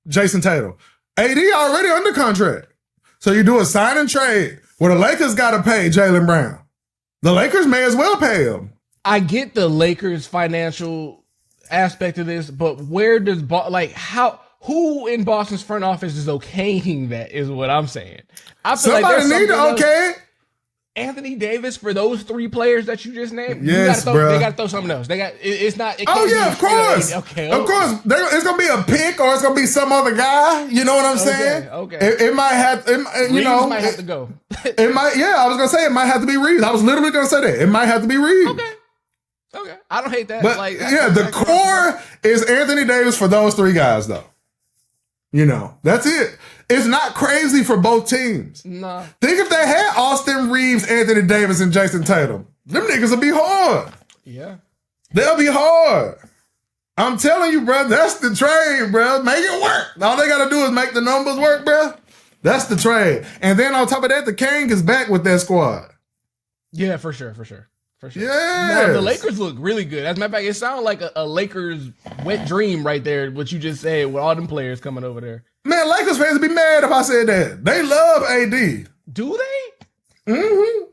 Jason Tatum. AD already under contract. So you do a sign and trade where the Lakers got to pay Jaylen Brown. The Lakers may as well pay him. I get the Lakers financial aspect of this, but where does who in Boston's front office is okaying that is what I'm saying. I feel somebody need to okay it. Anthony Davis for those three players that you just named. Yes, they got to throw something else. It's not. It of course. Okay. Of course. It's going to be a pick or it's going to be some other guy. You know what I'm saying? Okay. It might have, Reeves might have to go. It might, I was going to say it might have to be Reeves. I was literally going to say that. It might have to be Reeves. Okay. I don't hate that. But the core is Anthony Davis for those three guys, though. You know, that's it. It's not crazy for both teams. Nah. Think if they had Austin Reeves, Anthony Davis, and Jason Tatum. Them niggas will be hard. Yeah. They'll be hard. I'm telling you, bro, that's the trade, bro. Make it work. All they got to do is make the numbers work, bro. That's the trade. And then on top of that, the King is back with that squad. Yeah, for sure. Yeah. The Lakers look really good. As a matter of fact, it sounds like a Lakers wet dream right there, what you just said with all them players coming over there. Man, Lakers fans would be mad if I said that. They love AD. Do they? Mm-hmm.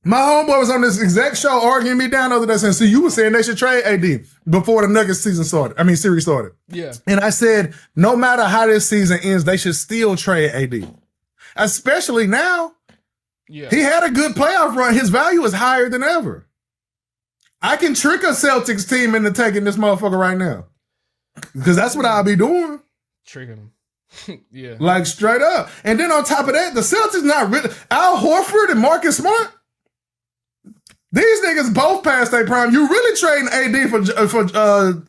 My homeboy was on this exact show arguing me down the other day saying, so you were saying they should trade AD before the Nuggets series started. Yeah. And I said, no matter how this season ends, they should still trade AD. Especially now. Yeah. He had a good playoff run. His value is higher than ever. I can trick a Celtics team into taking this motherfucker right now. Because that's what I'll be doing. Tricking him. Yeah. Like straight up. And then on top of that, the Celtics not really. Al Horford and Marcus Smart. These niggas both past their prime. You really trading AD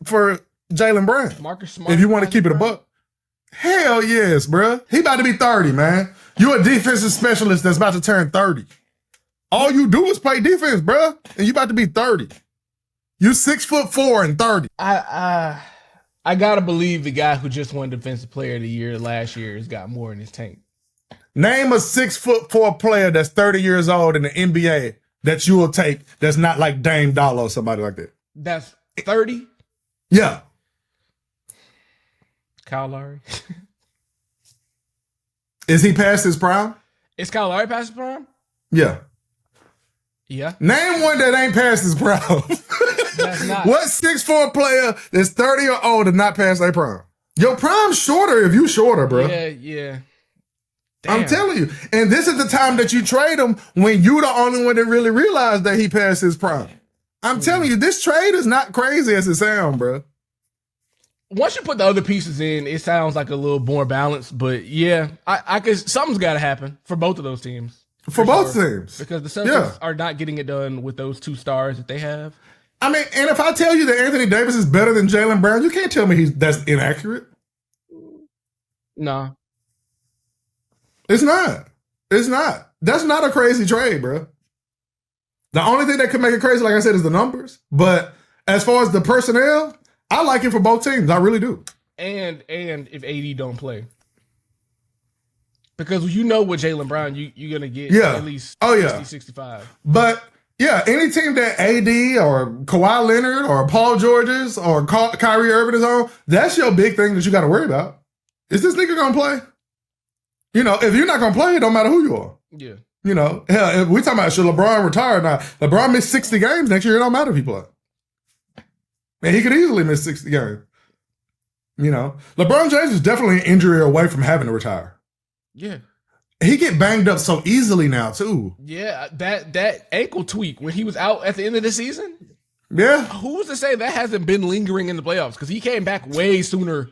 for Jaylen Brown. Marcus Smart. If you want to keep it a buck. Hell yes, bro. He about to be 30, man. You a defensive specialist that's about to turn 30. All you do is play defense, bro. And you about to be 30. You 6'4" and 30. I gotta believe the guy who just won Defensive Player of the Year last year has got more in his tank. Name a 6'4" player that's 30 years old in the NBA that you will take that's not like Dame Dollar or somebody like that. That's 30? Yeah. Kyle Lowry. Is he past his prime? Is Kyle Lowry past his prime? Yeah. Yeah. Name one that ain't past his prime. That's not. What 6'4" player that's 30 or older not past their prime? Your prime's shorter if you shorter, bro. Yeah. Damn. I'm telling you. And this is the time that you trade him when you the only one that really realized that he passed his prime. I'm telling you, this trade is not crazy as it sounds, bro. Once you put the other pieces in, it sounds like a little more balanced. But yeah, I could. Something's got to happen for both of those teams. For both teams, because the Celtics are not getting it done with those 2 stars that they have. I mean, and if I tell you that Anthony Davis is better than Jaylen Brown, you can't tell me that's inaccurate. No, it's not. It's not. That's not a crazy trade, bro. The only thing that could make it crazy, like I said, is the numbers. But as far as the personnel, I like it for both teams. I really do. And if AD don't play. Because you know with Jaylen Brown, you're going to get at least 60, 65. But, yeah, any team that AD or Kawhi Leonard or Paul George's or Kyrie Irving is on, that's your big thing that you got to worry about. Is this nigga going to play? You know, if you're not going to play, it don't matter who you are. Yeah. You know, hell, if we talking about should LeBron retire now, LeBron missed 60 games next year, it don't matter if he play. And he could easily miss 60 games. You know, LeBron James is definitely an injury away from having to retire. Yeah. He get banged up so easily now, too. Yeah, that ankle tweak when he was out at the end of the season. Yeah. Who's to say that hasn't been lingering in the playoffs? Because he came back way sooner.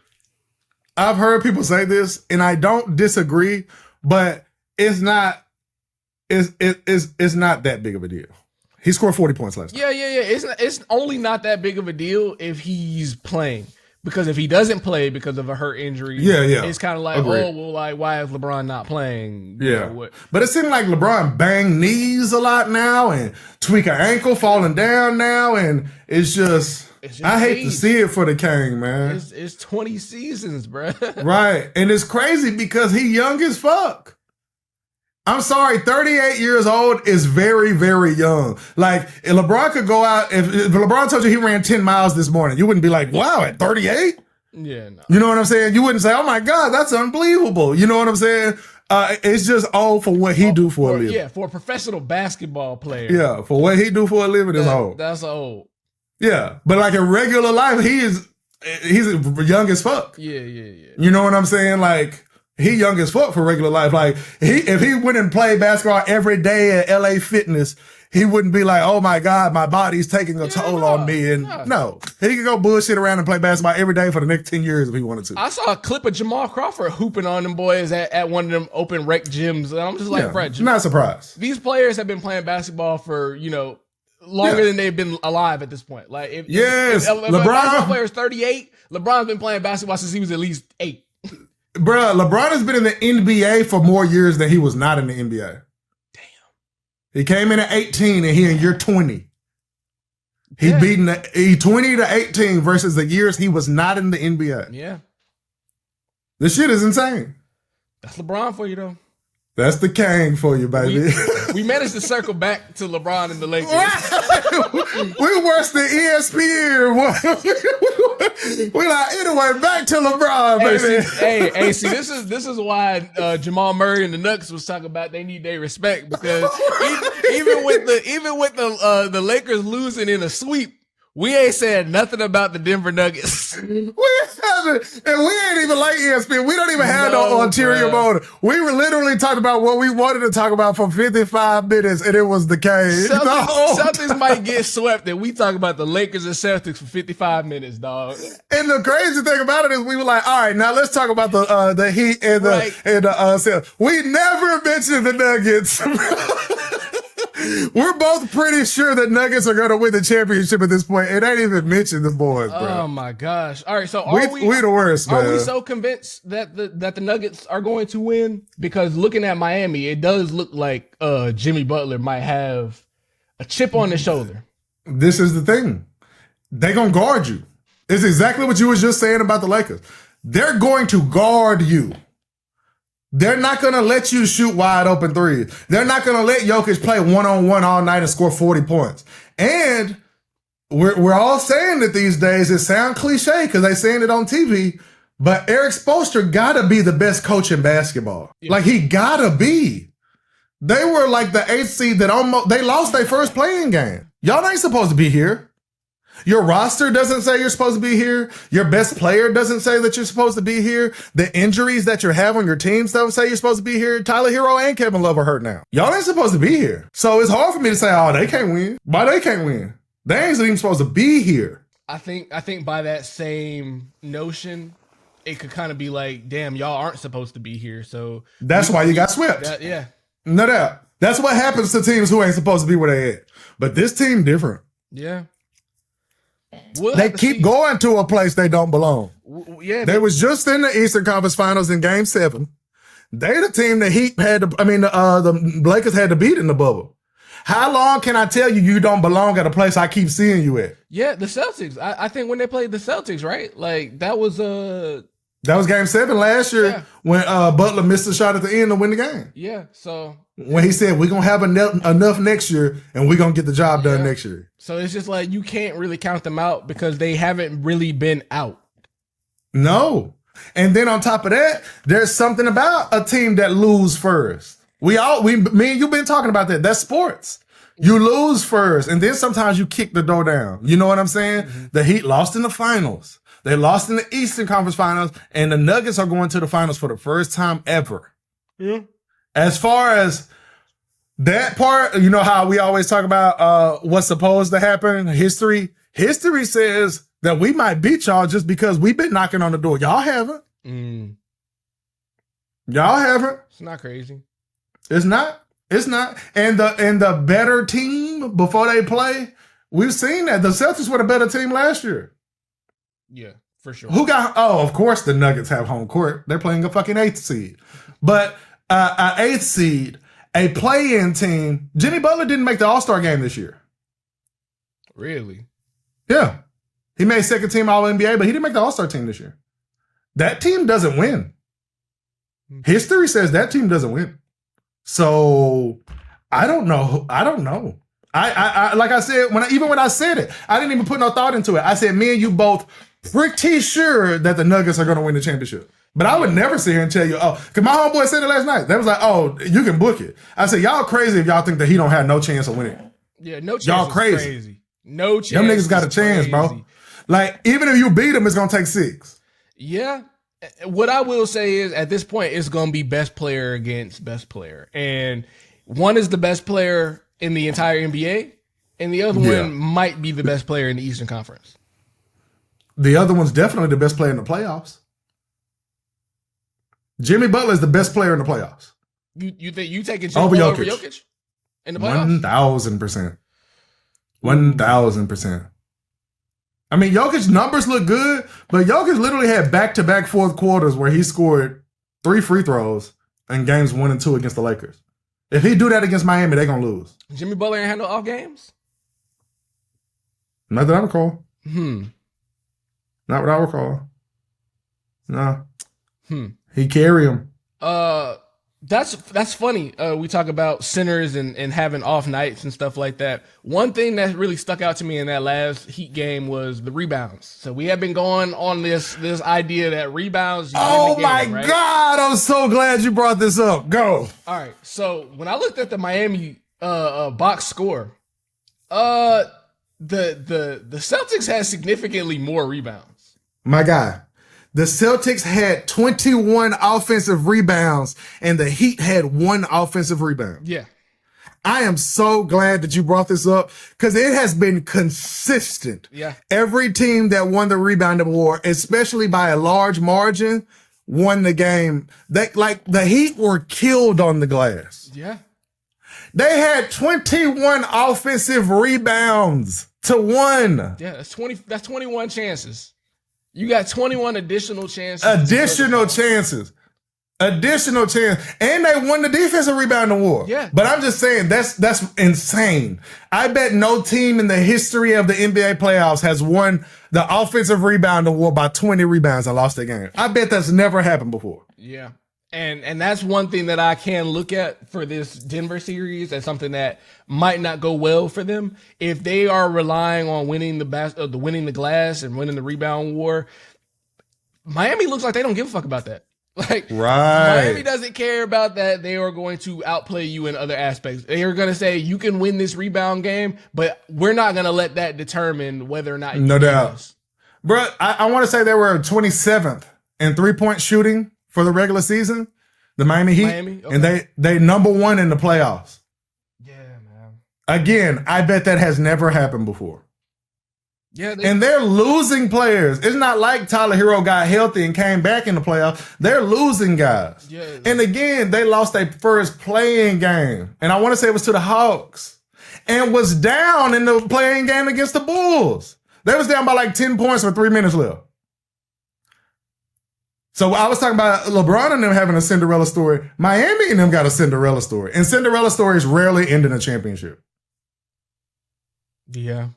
I've heard people say this, and I don't disagree, but it's not that big of a deal. He scored 40 points last night. Yeah. It's only not that big of a deal if he's playing. Because if he doesn't play because of a hurt injury, it's kind of like, Agreed. why is LeBron not playing? But it seems like LeBron bang knees a lot now and tweak an ankle falling down now, and it's just I hate to see it for the king, man. It's 20 seasons, bro. Right, and it's crazy because he young as fuck. I'm sorry, 38 years old is very, very young. Like, if LeBron could go out, if LeBron told you he ran 10 miles this morning, you wouldn't be like, wow, at 38? Yeah, no. You know what I'm saying? You wouldn't say, oh my God, that's unbelievable. You know what I'm saying? It's just old for what he do for a living. Yeah, for a professional basketball player. Yeah, for what he do for a living is old. That's old. Yeah, but like in regular life, he's young as fuck. Yeah. You know what I'm saying? Like, he young as fuck for regular life. Like, if he went and played basketball every day at LA Fitness, he wouldn't be like, oh my God, my body's taking a toll on me. And no, he could go bullshit around and play basketball every day for the next 10 years if he wanted to. I saw a clip of Jamal Crawford hooping on them boys at one of them open rec gyms. And I'm just like, bro, not surprised. These players have been playing basketball for, longer than they've been alive at this point. Like, if LeBron, a basketball player is 38, LeBron's been playing basketball since he was at least 8. Bruh, LeBron has been in the NBA for more years than he was not in the NBA. Damn. He came in at 18 and he in year 20. He 20 to 18 versus the years he was not in the NBA. Yeah. This shit is insane. That's LeBron for you, though. That's the king for you, baby. We managed to circle back to LeBron and the Lakers. We worse than ESPN. We like, anyway, back to LeBron, baby. Hey, see, this is why Jamal Murray and the Nuggets was talking about they need their respect, because even with the Lakers losing in a sweep, we ain't said nothing about the Denver Nuggets. We haven't, and we ain't even like ESPN. We don't even have no ulterior motive. We were literally talking about what we wanted to talk about for 55 minutes, and it was the case. Celtics might get swept, and we talk about the Lakers and Celtics for 55 minutes, dog. And the crazy thing about it is we were like, all right, now let's talk about the Heat and the Celtics. We never mentioned the Nuggets. We're both pretty sure that Nuggets are going to win the championship at this point. It ain't even mentioned the boys, bro. Oh my gosh! All right, so we the worst, man. Are we so convinced that the Nuggets are going to win? Because looking at Miami, it does look like Jimmy Butler might have a chip on his shoulder. This is the thing. They're going to guard you. It's exactly what you was just saying about the Lakers. They're going to guard you. They're not going to let you shoot wide open threes. They're not going to let Jokic play one-on-one all night and score 40 points. And we're all saying it these days. It sounds cliche because they're saying it on TV, but Eric Spoelstra got to be the best coach in basketball. Yeah. Like, he got to be. They were like the 8th seed that they lost their first playing game. Y'all ain't supposed to be here. Your roster doesn't say you're supposed to be here. Your best player doesn't say that you're supposed to be here. The injuries that you have on your teams don't say you're supposed to be here. Tyler Hero and Kevin Love are hurt now. Y'all ain't supposed to be here. So it's hard for me to say, oh, they can't win. Why they can't win? They ain't even supposed to be here. I think by that same notion, it could kind of be like, damn, y'all aren't supposed to be here. So that's why you got swept. Yeah. No doubt. That's what happens to teams who ain't supposed to be where they at. But this team different. Yeah. They keep going to a place they don't belong. Yeah, they was just in the Eastern Conference Finals in Game 7. They the team the Heat had to, the Lakers had to beat in the bubble. How long can I tell you don't belong at a place I keep seeing you at? Yeah, the Celtics. I think when they played the Celtics, right? Like that was Game 7 last year when Butler missed a shot at the end to win the game. Yeah, so when he said we're gonna have enough next year and we're gonna get the job done next year. So it's just like you can't really count them out because they haven't really been out. No. And then on top of that, there's something about a team that lose first. Me and you've been talking about that. That's sports. You lose first, and then sometimes you kick the door down. You know what I'm saying? Mm-hmm. The Heat lost in the finals. They lost in the Eastern Conference Finals, and the Nuggets are going to the finals for the first time ever. Yeah. As far as that part, you know how we always talk about what's supposed to happen? History says that we might beat y'all just because we've been knocking on the door. Y'all haven't. Y'all haven't. It's not crazy. It's not. It's not. And the better team before they play, we've seen that. The Celtics were the better team last year. Yeah, for sure. Of course the Nuggets have home court. They're playing a fucking 8th seed. But an 8th seed, a play-in team, Jimmy Butler didn't make the All-Star game this year. Really? Yeah. He made second team All-NBA, but he didn't make the All-Star team this year. That team doesn't win. History says that team doesn't win. So I don't know. I like I said, when I said it, I didn't even put no thought into it. I said, me and you both pretty sure that the Nuggets are going to win the championship. But I would never sit here and tell you, because my homeboy said it last night. They was like, you can book it. I said, y'all crazy if y'all think that he don't have no chance of winning. Yeah, no chance. Y'all crazy. No chance. Them niggas got a chance, bro. Like, even if you beat them, it's going to take 6. Yeah. What I will say is, at this point, it's going to be best player against best player. And one is the best player in the entire NBA, and the other one might be the best player in the Eastern Conference. The other one's definitely the best player in the playoffs. Jimmy Butler is the best player in the playoffs. You think you taking Jimmy Butler over Jokic in the playoffs? 1,000%. 1,000%. I mean, Jokic's numbers look good, but Jokic literally had back-to-back fourth quarters where he scored 3 free throws in games 1 and 2 against the Lakers. If he do that against Miami, they're going to lose. Jimmy Butler ain't had no off games? Not that I recall. Not what I recall. No. He carry him. That's funny. We talk about centers and having off nights and stuff like that. One thing that really stuck out to me in that last Heat game was the rebounds. So we have been going on this idea that rebounds. Oh my God! I'm so glad you brought this up. Go. All right. So when I looked at the Miami box score, the Celtics had significantly more rebounds. My guy. The Celtics had 21 offensive rebounds and the Heat had 1 offensive rebound. Yeah. I am so glad that you brought this up because it has been consistent. Yeah. Every team that won the rebound award, especially by a large margin, won the game. The Heat were killed on the glass. Yeah. They had 21 offensive rebounds to 1. Yeah, that's 21 chances. You got 21 additional chances. Additional chance. And they won the defensive rebound award. Yeah. But I'm just saying, that's insane. I bet no team in the history of the NBA playoffs has won the offensive rebound award by 20 rebounds and lost their game. I bet that's never happened before. Yeah. And that's one thing that I can look at for this Denver series as something that might not go well for them. If they are relying on winning the glass and winning the rebound war, Miami looks like they don't give a fuck about that. Like, Right. Miami doesn't care about that. They are going to outplay you in other aspects. They are going to say, you can win this rebound game, but we're not going to let that determine whether or not you No win doubt. this. Bro, I want to say they were 27th in 3-point shooting for the regular season, the Miami Heat. Okay. And they number 1 in the playoffs. Yeah, man. Again, I bet that has never happened before. Yeah, and they're losing players. It's not like Tyler Hero got healthy and came back in the playoffs. They're losing guys. Yeah. And again, they lost their first playing game. And I want to say it was to the Hawks. And was down in the playing game against the Bulls. They was down by like 10 points with 3 minutes left. So I was talking about LeBron and them having a Cinderella story. Miami and them got a Cinderella story. And Cinderella stories rarely end in a championship. Yeah.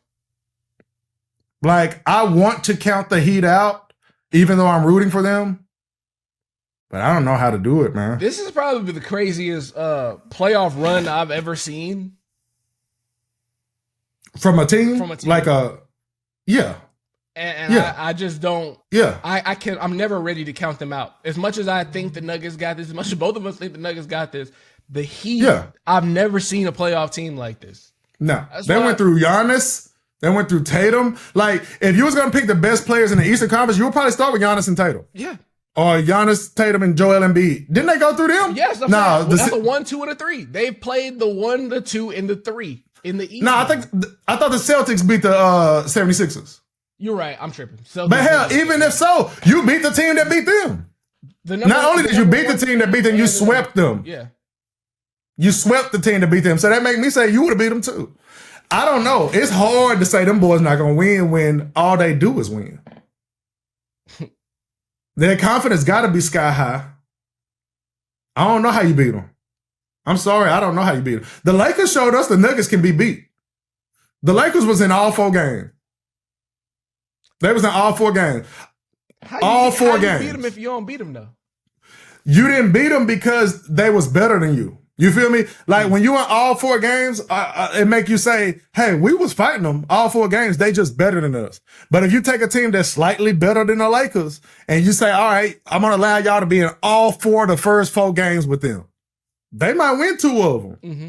Like, I want to count the Heat out, even though I'm rooting for them. But I don't know how to do it, man. This is probably the craziest playoff run I've ever seen. From a team? From a team. Like yeah. And Yeah. I just don't. Yeah. I'm never ready to count them out. As much as I think the Nuggets got this, as much as both of us think the Nuggets got this, the Heat, Yeah. I've never seen a playoff team like this. No. That's They why- went through Giannis. They went through Tatum. Like, if you was going to pick the best players in the Eastern Conference, you would probably start with Giannis and Tatum. Yeah. Or Giannis, Tatum, and Joel Embiid. Didn't they go through them? Yes. No. That's a 1, 2, and a 3. They've played the 1, the 2, and the 3 in the East. No, I thought the Celtics beat the 76ers. You're right. I'm tripping. So, But hell, even if so, you beat the team that beat them. Not only did you beat the team that beat them, you swept them. Yeah. You swept the team that beat them. So that make me say you would have beat them too. I don't know. It's hard to say them boys not going to win when all they do is win. Their confidence got to be sky high. I don't know how you beat them. I'm sorry. I don't know how you beat them. The Lakers showed us the Nuggets can be beat. The Lakers was in all 4 games. They was in all 4 games. All 4 games. How you beat them if you don't beat them, though? You didn't beat them because they was better than you. You feel me? Like, when you in all 4 games, it make you say, hey, we was fighting them all 4 games. They just better than us. But if you take a team that's slightly better than the Lakers and you say, all right, I'm going to allow y'all to be in all 4 of the first 4 games with them, they might win 2 of them. Mm-hmm.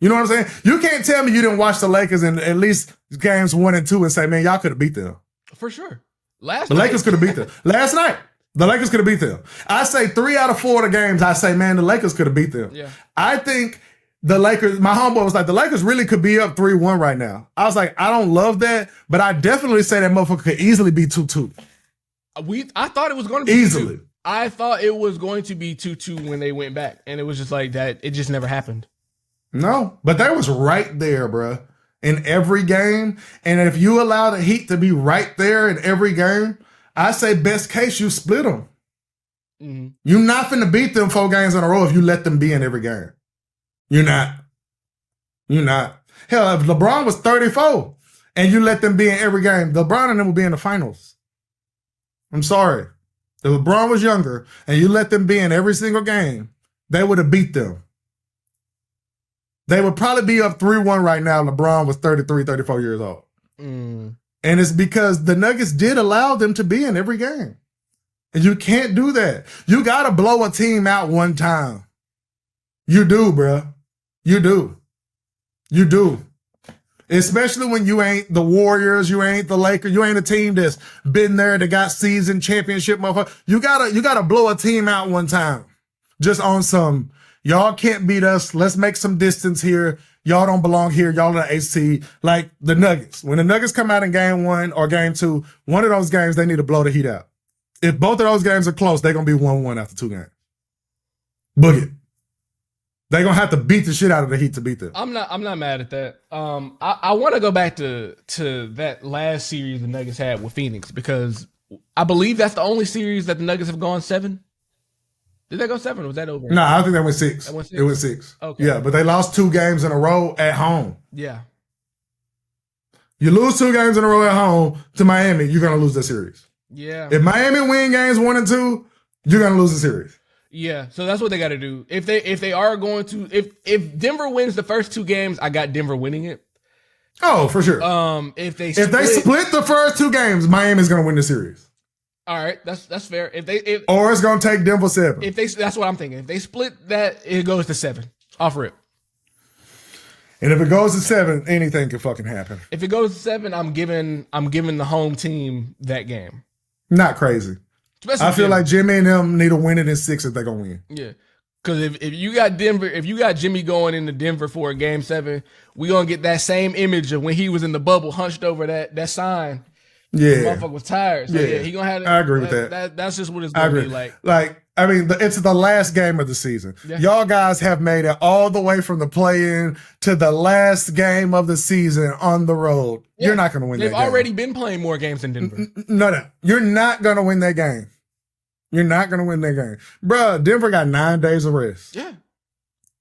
You know what I'm saying? You can't tell me you didn't watch the Lakers in at least games 1 and 2 and say, man, y'all could have beat them. For sure. The Lakers could have beat them. Last night, the Lakers could have beat them. I say 3 out of 4 of the games, I say, man, the Lakers could have beat them. Yeah. I think the Lakers, my homeboy was like, the Lakers really could be up 3-1 right now. I was like, I don't love that, but I definitely say that motherfucker could easily be 2-2. I thought it was going to be Easily. 2-2. I thought it was going to be 2-2 when they went back, and it was just like that. It just never happened. No, but they was right there, bruh, in every game. And if you allow the Heat to be right there in every game, I say best case, you split them. Mm-hmm. You're not finna beat them 4 games in a row if you let them be in every game. You're not. You're not. Hell, if LeBron was 34 and you let them be in every game, LeBron and them would be in the finals. I'm sorry. If LeBron was younger and you let them be in every single game, they would have beat them. They would probably be up 3-1 right now. LeBron was 33, 34 years old. Mm. And it's because the Nuggets did allow them to be in every game. And you can't do that. You got to blow a team out one time. You do, bruh. You do. You do. Especially when you ain't the Warriors, you ain't the Lakers, you ain't a team that's been there, that got season championship, motherfucker. You gotta blow a team out one time. Just on some, y'all can't beat us. Let's make some distance here. Y'all don't belong here. Y'all are the AC. Like the Nuggets. When the Nuggets come out in game 1 or game 2, one of those games, they need to blow the Heat out. If both of those games are close, they're going to be 1-1 after 2 games. Book it. They're going to have to beat the shit out of the Heat to beat them. I'm not mad at that. I want to go back to that last series the Nuggets had with Phoenix, because I believe that's the only series that the Nuggets have gone 7. Did they go 7 or was that over? No, I think they went 6. That went 6? It went 6. Okay. Yeah, but they lost 2 games in a row at home. Yeah. You lose 2 games in a row at home to Miami, you're going to lose the series. Yeah. If Miami win games 1 and 2, you're going to lose the series. Yeah. So that's what they got to do. If they are going to, if Denver wins the first 2 games, I got Denver winning it. Oh, for sure. If they split the first 2 games, Miami's going to win the series. All right, that's fair. Or it's gonna take Denver 7. That's what I'm thinking. If they split that, it goes to 7. Off rip. And if it goes to 7, anything can fucking happen. If it goes to 7, I'm giving the home team that game. Not crazy. Especially I feel like Jimmy and them need to win it in 6 if they're gonna win. Yeah. Because if you got Denver, if you got Jimmy going into Denver for a game 7, we gonna get that same image of when he was in the bubble, hunched over that sign. Yeah, the motherfucker was tired. So yeah, he gonna have. I agree with that. That's just what it's gonna be like. I mean, it's the last game of the season. Yeah. Y'all guys have made it all the way from the play-in to the last game of the season on the road. Yeah. You're not gonna win that game. They've already been playing more games than Denver. No. You're not gonna win that game. You're not going to win that game. Bruh, Denver got 9 days of rest. Yeah.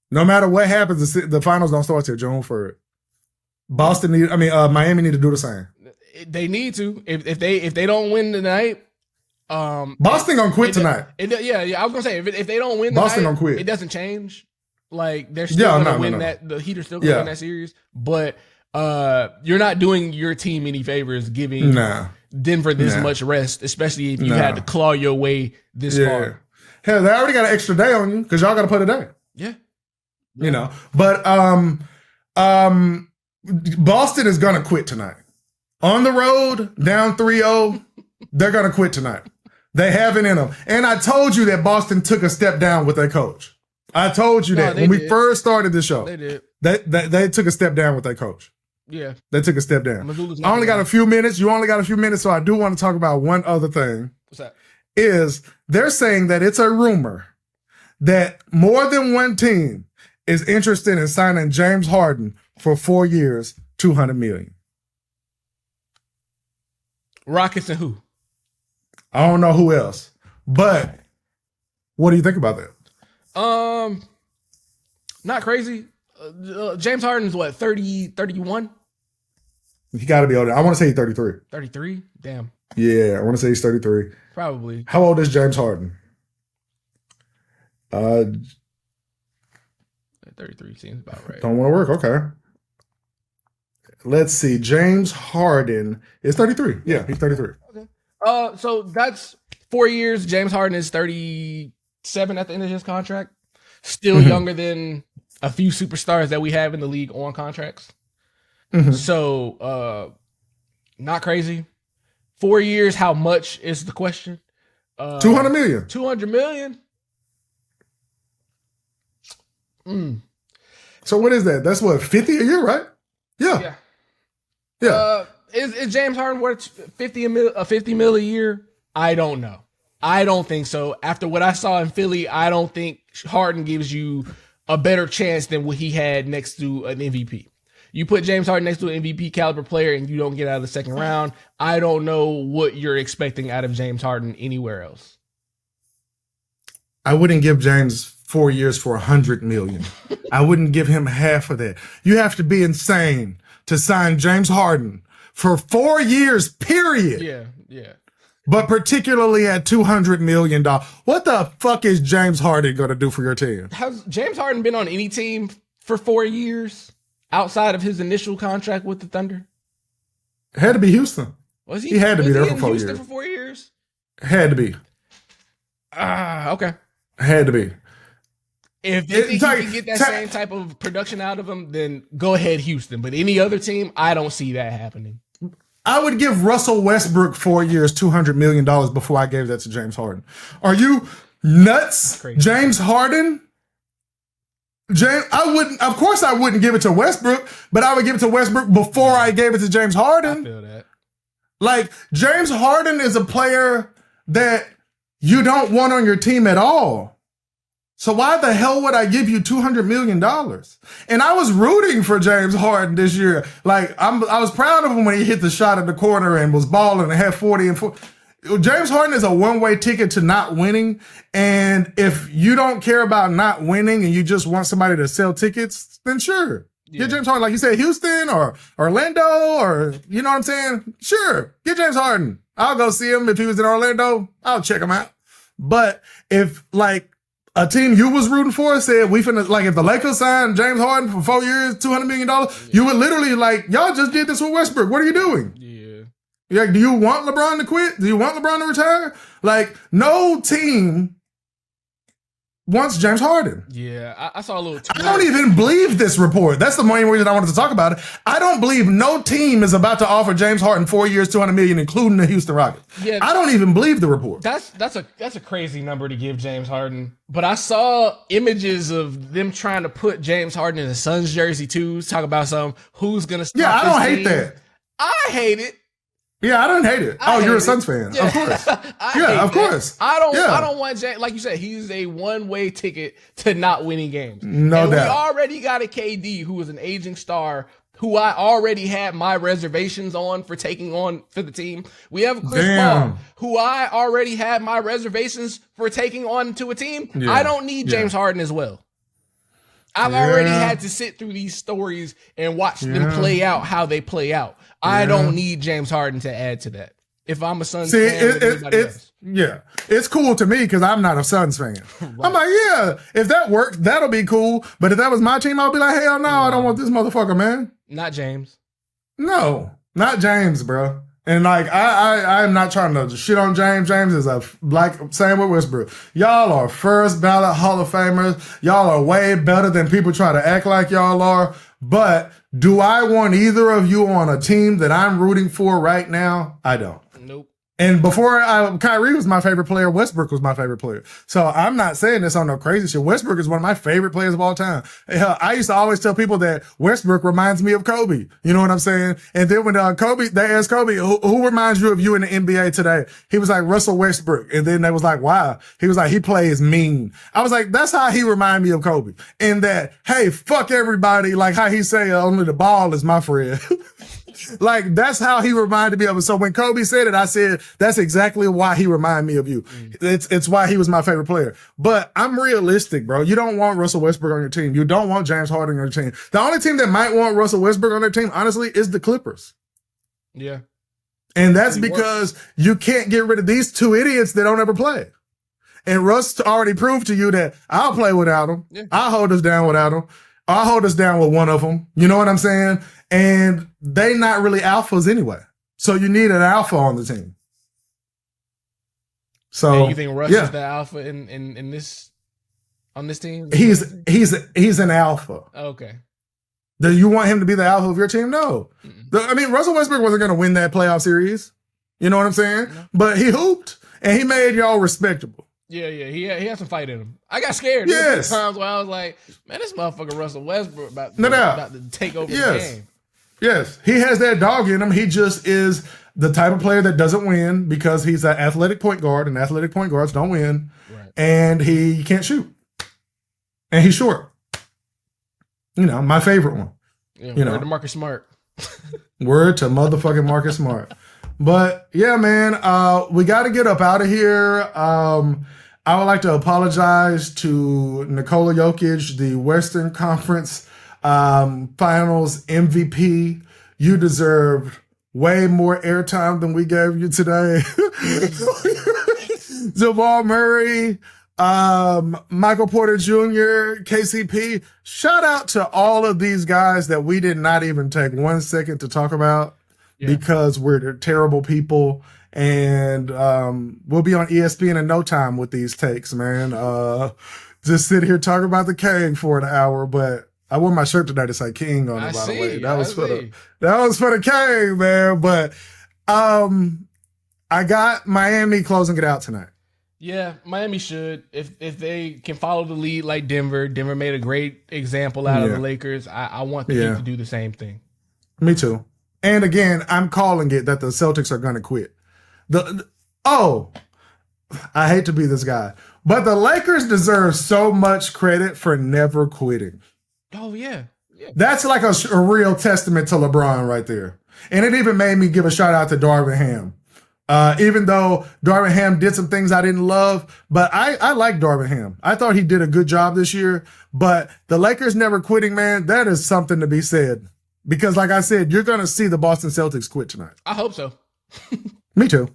No matter what happens, the finals don't start till June 3rd. Miami need to do the same. They need to. If they don't win tonight, Boston gonna quit tonight. Yeah. I was gonna say if they don't win Boston tonight, gonna quit. It doesn't change. Like they're still gonna win that. The Heat are still gonna win that series. But you're not doing your team any favors giving Denver this much rest, especially if you had to claw your way this far. Hell, they already got an extra day on you because y'all got to play today. Yeah. You know, but Boston is gonna quit tonight. On the road, down 3-0, they're gonna quit tonight. They have it in them. And I told you that Boston took a step down with their coach. I told you that when we first started the show. They did. They took a step down with their coach. Yeah. They took a step down. I only got a few minutes. You only got a few minutes, so I do want to talk about one other thing. What's that? Is they're saying that it's a rumor that more than one team is interested in signing James Harden for 4 years, $200 million. Rockets and who? I don't know who else. But what do you think about that? Not crazy. James Harden's what, 30, 31? He got to be older. I want to say he's 33. 33? Damn. Yeah, I want to say he's 33. Probably. How old is James Harden? 33 seems about right. Don't want to work. Okay. Let's see. James Harden is 33. Yeah, he's 33. Okay. So that's 4 years. James Harden is 37 at the end of his contract. Still younger than a few superstars that we have in the league on contracts. So, not crazy. 4 years, how much is the question? $200 million. $200 million? So what is that? That's what, 50 a year, right? Yeah. Is James Harden worth 50 mil a year? I don't know. I don't think so. After what I saw in Philly, I don't think Harden gives you a better chance than what he had next to an MVP. You put James Harden next to an MVP caliber player and you don't get out of the second round. I don't know what you're expecting out of James Harden anywhere else. I wouldn't give James 4 years for $100 million. I wouldn't give him half of that. You have to be insane to sign James Harden for 4 years, period. Yeah. But particularly at $200 million. What the fuck is James Harden going to do for your team? Has James Harden been on any team for 4 years outside of his initial contract with the Thunder? Had to be Houston. Was he? He had to be there for 4 years. Houston for 4 years? Had to be. Okay. Had to be. If they think you can get that same type of production out of him, then go ahead, Houston. But any other team, I don't see that happening. I would give Russell Westbrook 4 years, $200 million before I gave that to James Harden. Are you nuts? James Harden? Of course I wouldn't give it to Westbrook, but I would give it to Westbrook before I gave it to James Harden. I feel that. Like, James Harden is a player that you don't want on your team at all. So why the hell would I give you $200 million? And I was rooting for James Harden this year. Like, I was proud of him when he hit the shot in the corner and was balling and had 40 and 40. James Harden is a one-way ticket to not winning. And if you don't care about not winning and you just want somebody to sell tickets, then sure. Yeah. Get James Harden. Like you said, Houston or Orlando or, you know what I'm saying? Sure. Get James Harden. I'll go see him if he was in Orlando. I'll check him out. But if, like, a team you was rooting for said we finna, like, if the Lakers signed James Harden for 4 years, $200 million, you would literally like, y'all just did this with Westbrook. What are you doing? Yeah. Like, do you want LeBron to quit? Do you want LeBron to retire? Like, no team wants James Harden. Yeah, I saw a little tweet. I don't even believe this report. That's the main reason I wanted to talk about it. I don't believe no team is about to offer James Harden 4 years, $200 million, including the Houston Rockets. Yeah, I don't even believe the report. That's a crazy number to give James Harden. But I saw images of them trying to put James Harden in the Suns jersey too. Talk about who's gonna stop. Yeah, I don't hate team. that. I hate it. Yeah, I don't hate it. You're a Suns fan. Yeah. Of course. Of course. I don't want James, like you said, he's a one-way ticket to not winning games. No doubt. We already got a KD who is an aging star who I already had my reservations on for taking on for the team. We have Chris Paul, who I already had my reservations for taking on to a team. Yeah. I don't need James Harden as well. I've already had to sit through these stories and watch them play out how they play out. I don't need James Harden to add to that. If I'm a Suns fan, it's cool to me because I'm not a Suns fan. Right. I'm like, if that works, that'll be cool. But if that was my team, I'll be like, hell no, I don't want this motherfucker, man. Not James. No, not James, bro. And like, I'm not trying to shit on James. James is same with Westbrook. Y'all are first ballot Hall of Famers. Y'all are way better than people try to act like y'all are. But do I want either of you on a team that I'm rooting for right now? I don't. Nope. And before Kyrie was my favorite player, Westbrook was my favorite player. So I'm not saying this on no crazy shit. Westbrook is one of my favorite players of all time. I used to always tell people that Westbrook reminds me of Kobe. You know what I'm saying? And then when they asked Kobe, who reminds you of you in the NBA today? He was like, Russell Westbrook. And then they was like, wow. He was like, he plays mean. I was like, that's how he remind me of Kobe. In that, hey, fuck everybody. Like how he say, only the ball is my friend. Like, that's how he reminded me of it. So when Kobe said it, I said, that's exactly why he reminded me of you. It's why he was my favorite player. But I'm realistic, bro. You don't want Russell Westbrook on your team. You don't want James Harden on your team. The only team that might want Russell Westbrook on their team, honestly, is the Clippers. Yeah. And that's because you can't get rid of these two idiots that don't ever play. And Russ already proved to you that I'll play without him. Yeah. I'll hold us down without him. I'll hold us down with one of them. You know what I'm saying? And they not really alphas anyway. So you need an alpha on the team. So you think Russ is the alpha in this on this team? He's an alpha. Okay. Do you want him to be the alpha of your team? No. I mean, Russell Westbrook wasn't going to win that playoff series. You know what I'm saying? No. But he hooped and he made y'all respectable. Yeah. He had some fight in him. I got scared. Yes. Times where I was like, man, this motherfucker Russell Westbrook about to take over the game. Yes. He has that dog in him. He just is the type of player that doesn't win because he's an athletic point guard, and athletic point guards don't win. Right. And he can't shoot. And he's short. You know, my favorite one. Yeah, word to Marcus Smart. Word to motherfucking Marcus Smart. But yeah, man, we got to get up out of here. I would like to apologize to Nikola Jokic, the Western Conference Finals MVP. You deserved way more airtime than we gave you today. Jamal Murray, Michael Porter Jr., KCP. Shout out to all of these guys that we did not even take 1 second to talk about because we're terrible people. And we'll be on ESPN in no time with these takes, man. Just sit here talking about the King for an hour, but I wore my shirt today to say King on it, by the way. That was for the King, man. But I got Miami closing it out tonight. Yeah, Miami should. If they can follow the lead like Denver. Denver made a great example out of the Lakers. I want the Heat to do the same thing. Me too. And again, I'm calling it that the Celtics are going to quit. I hate to be this guy, but the Lakers deserve so much credit for never quitting. Oh, yeah. That's like a real testament to LeBron right there. And it even made me give a shout out to Darvin Ham. Even though Darvin Ham did some things I didn't love, but I like Darvin Ham. I thought he did a good job this year, but the Lakers never quitting, man, that is something to be said. Because like I said, you're going to see the Boston Celtics quit tonight. I hope so. Me too.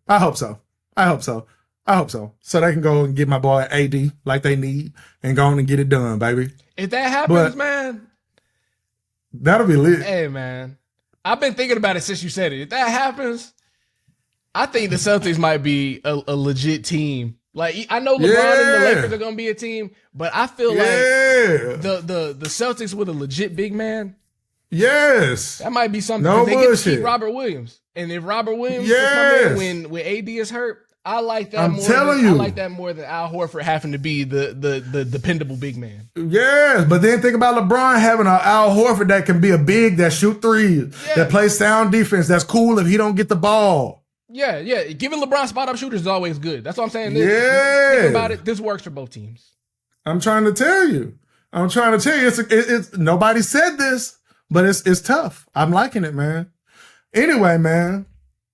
I hope so. So they can go and get my boy AD like they need and go on and get it done, baby. If that happens, man. That'll be lit. Hey, man. I've been thinking about it since you said it. If that happens, I think the Celtics might be a legit team. Like, I know LeBron and the Lakers are gonna be a team, but I feel like the Celtics with a legit big man. Yes, that might be something. No they bullshit. Get to keep Robert Williams, and if Robert Williams can come in when AD is hurt, I like that. I like that more than Al Horford having to be the dependable big man. Yes, but then think about LeBron having an Al Horford that can be a big, that shoot threes, that plays sound defense. That's cool if he don't get the ball. Yeah. Giving LeBron spot up shooters is always good. That's what I'm saying. Think about it. This works for both teams. I'm trying to tell you. It's nobody said this, but it's tough. I'm liking it, man. Anyway, man,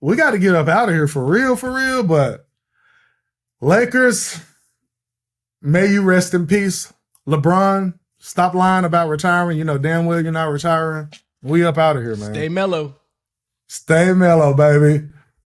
we got to get up out of here for real. But Lakers, may you rest in peace. LeBron, stop lying about retiring. You know damn well you're not retiring. We up out of here, man. Stay mellow. Stay mellow, baby.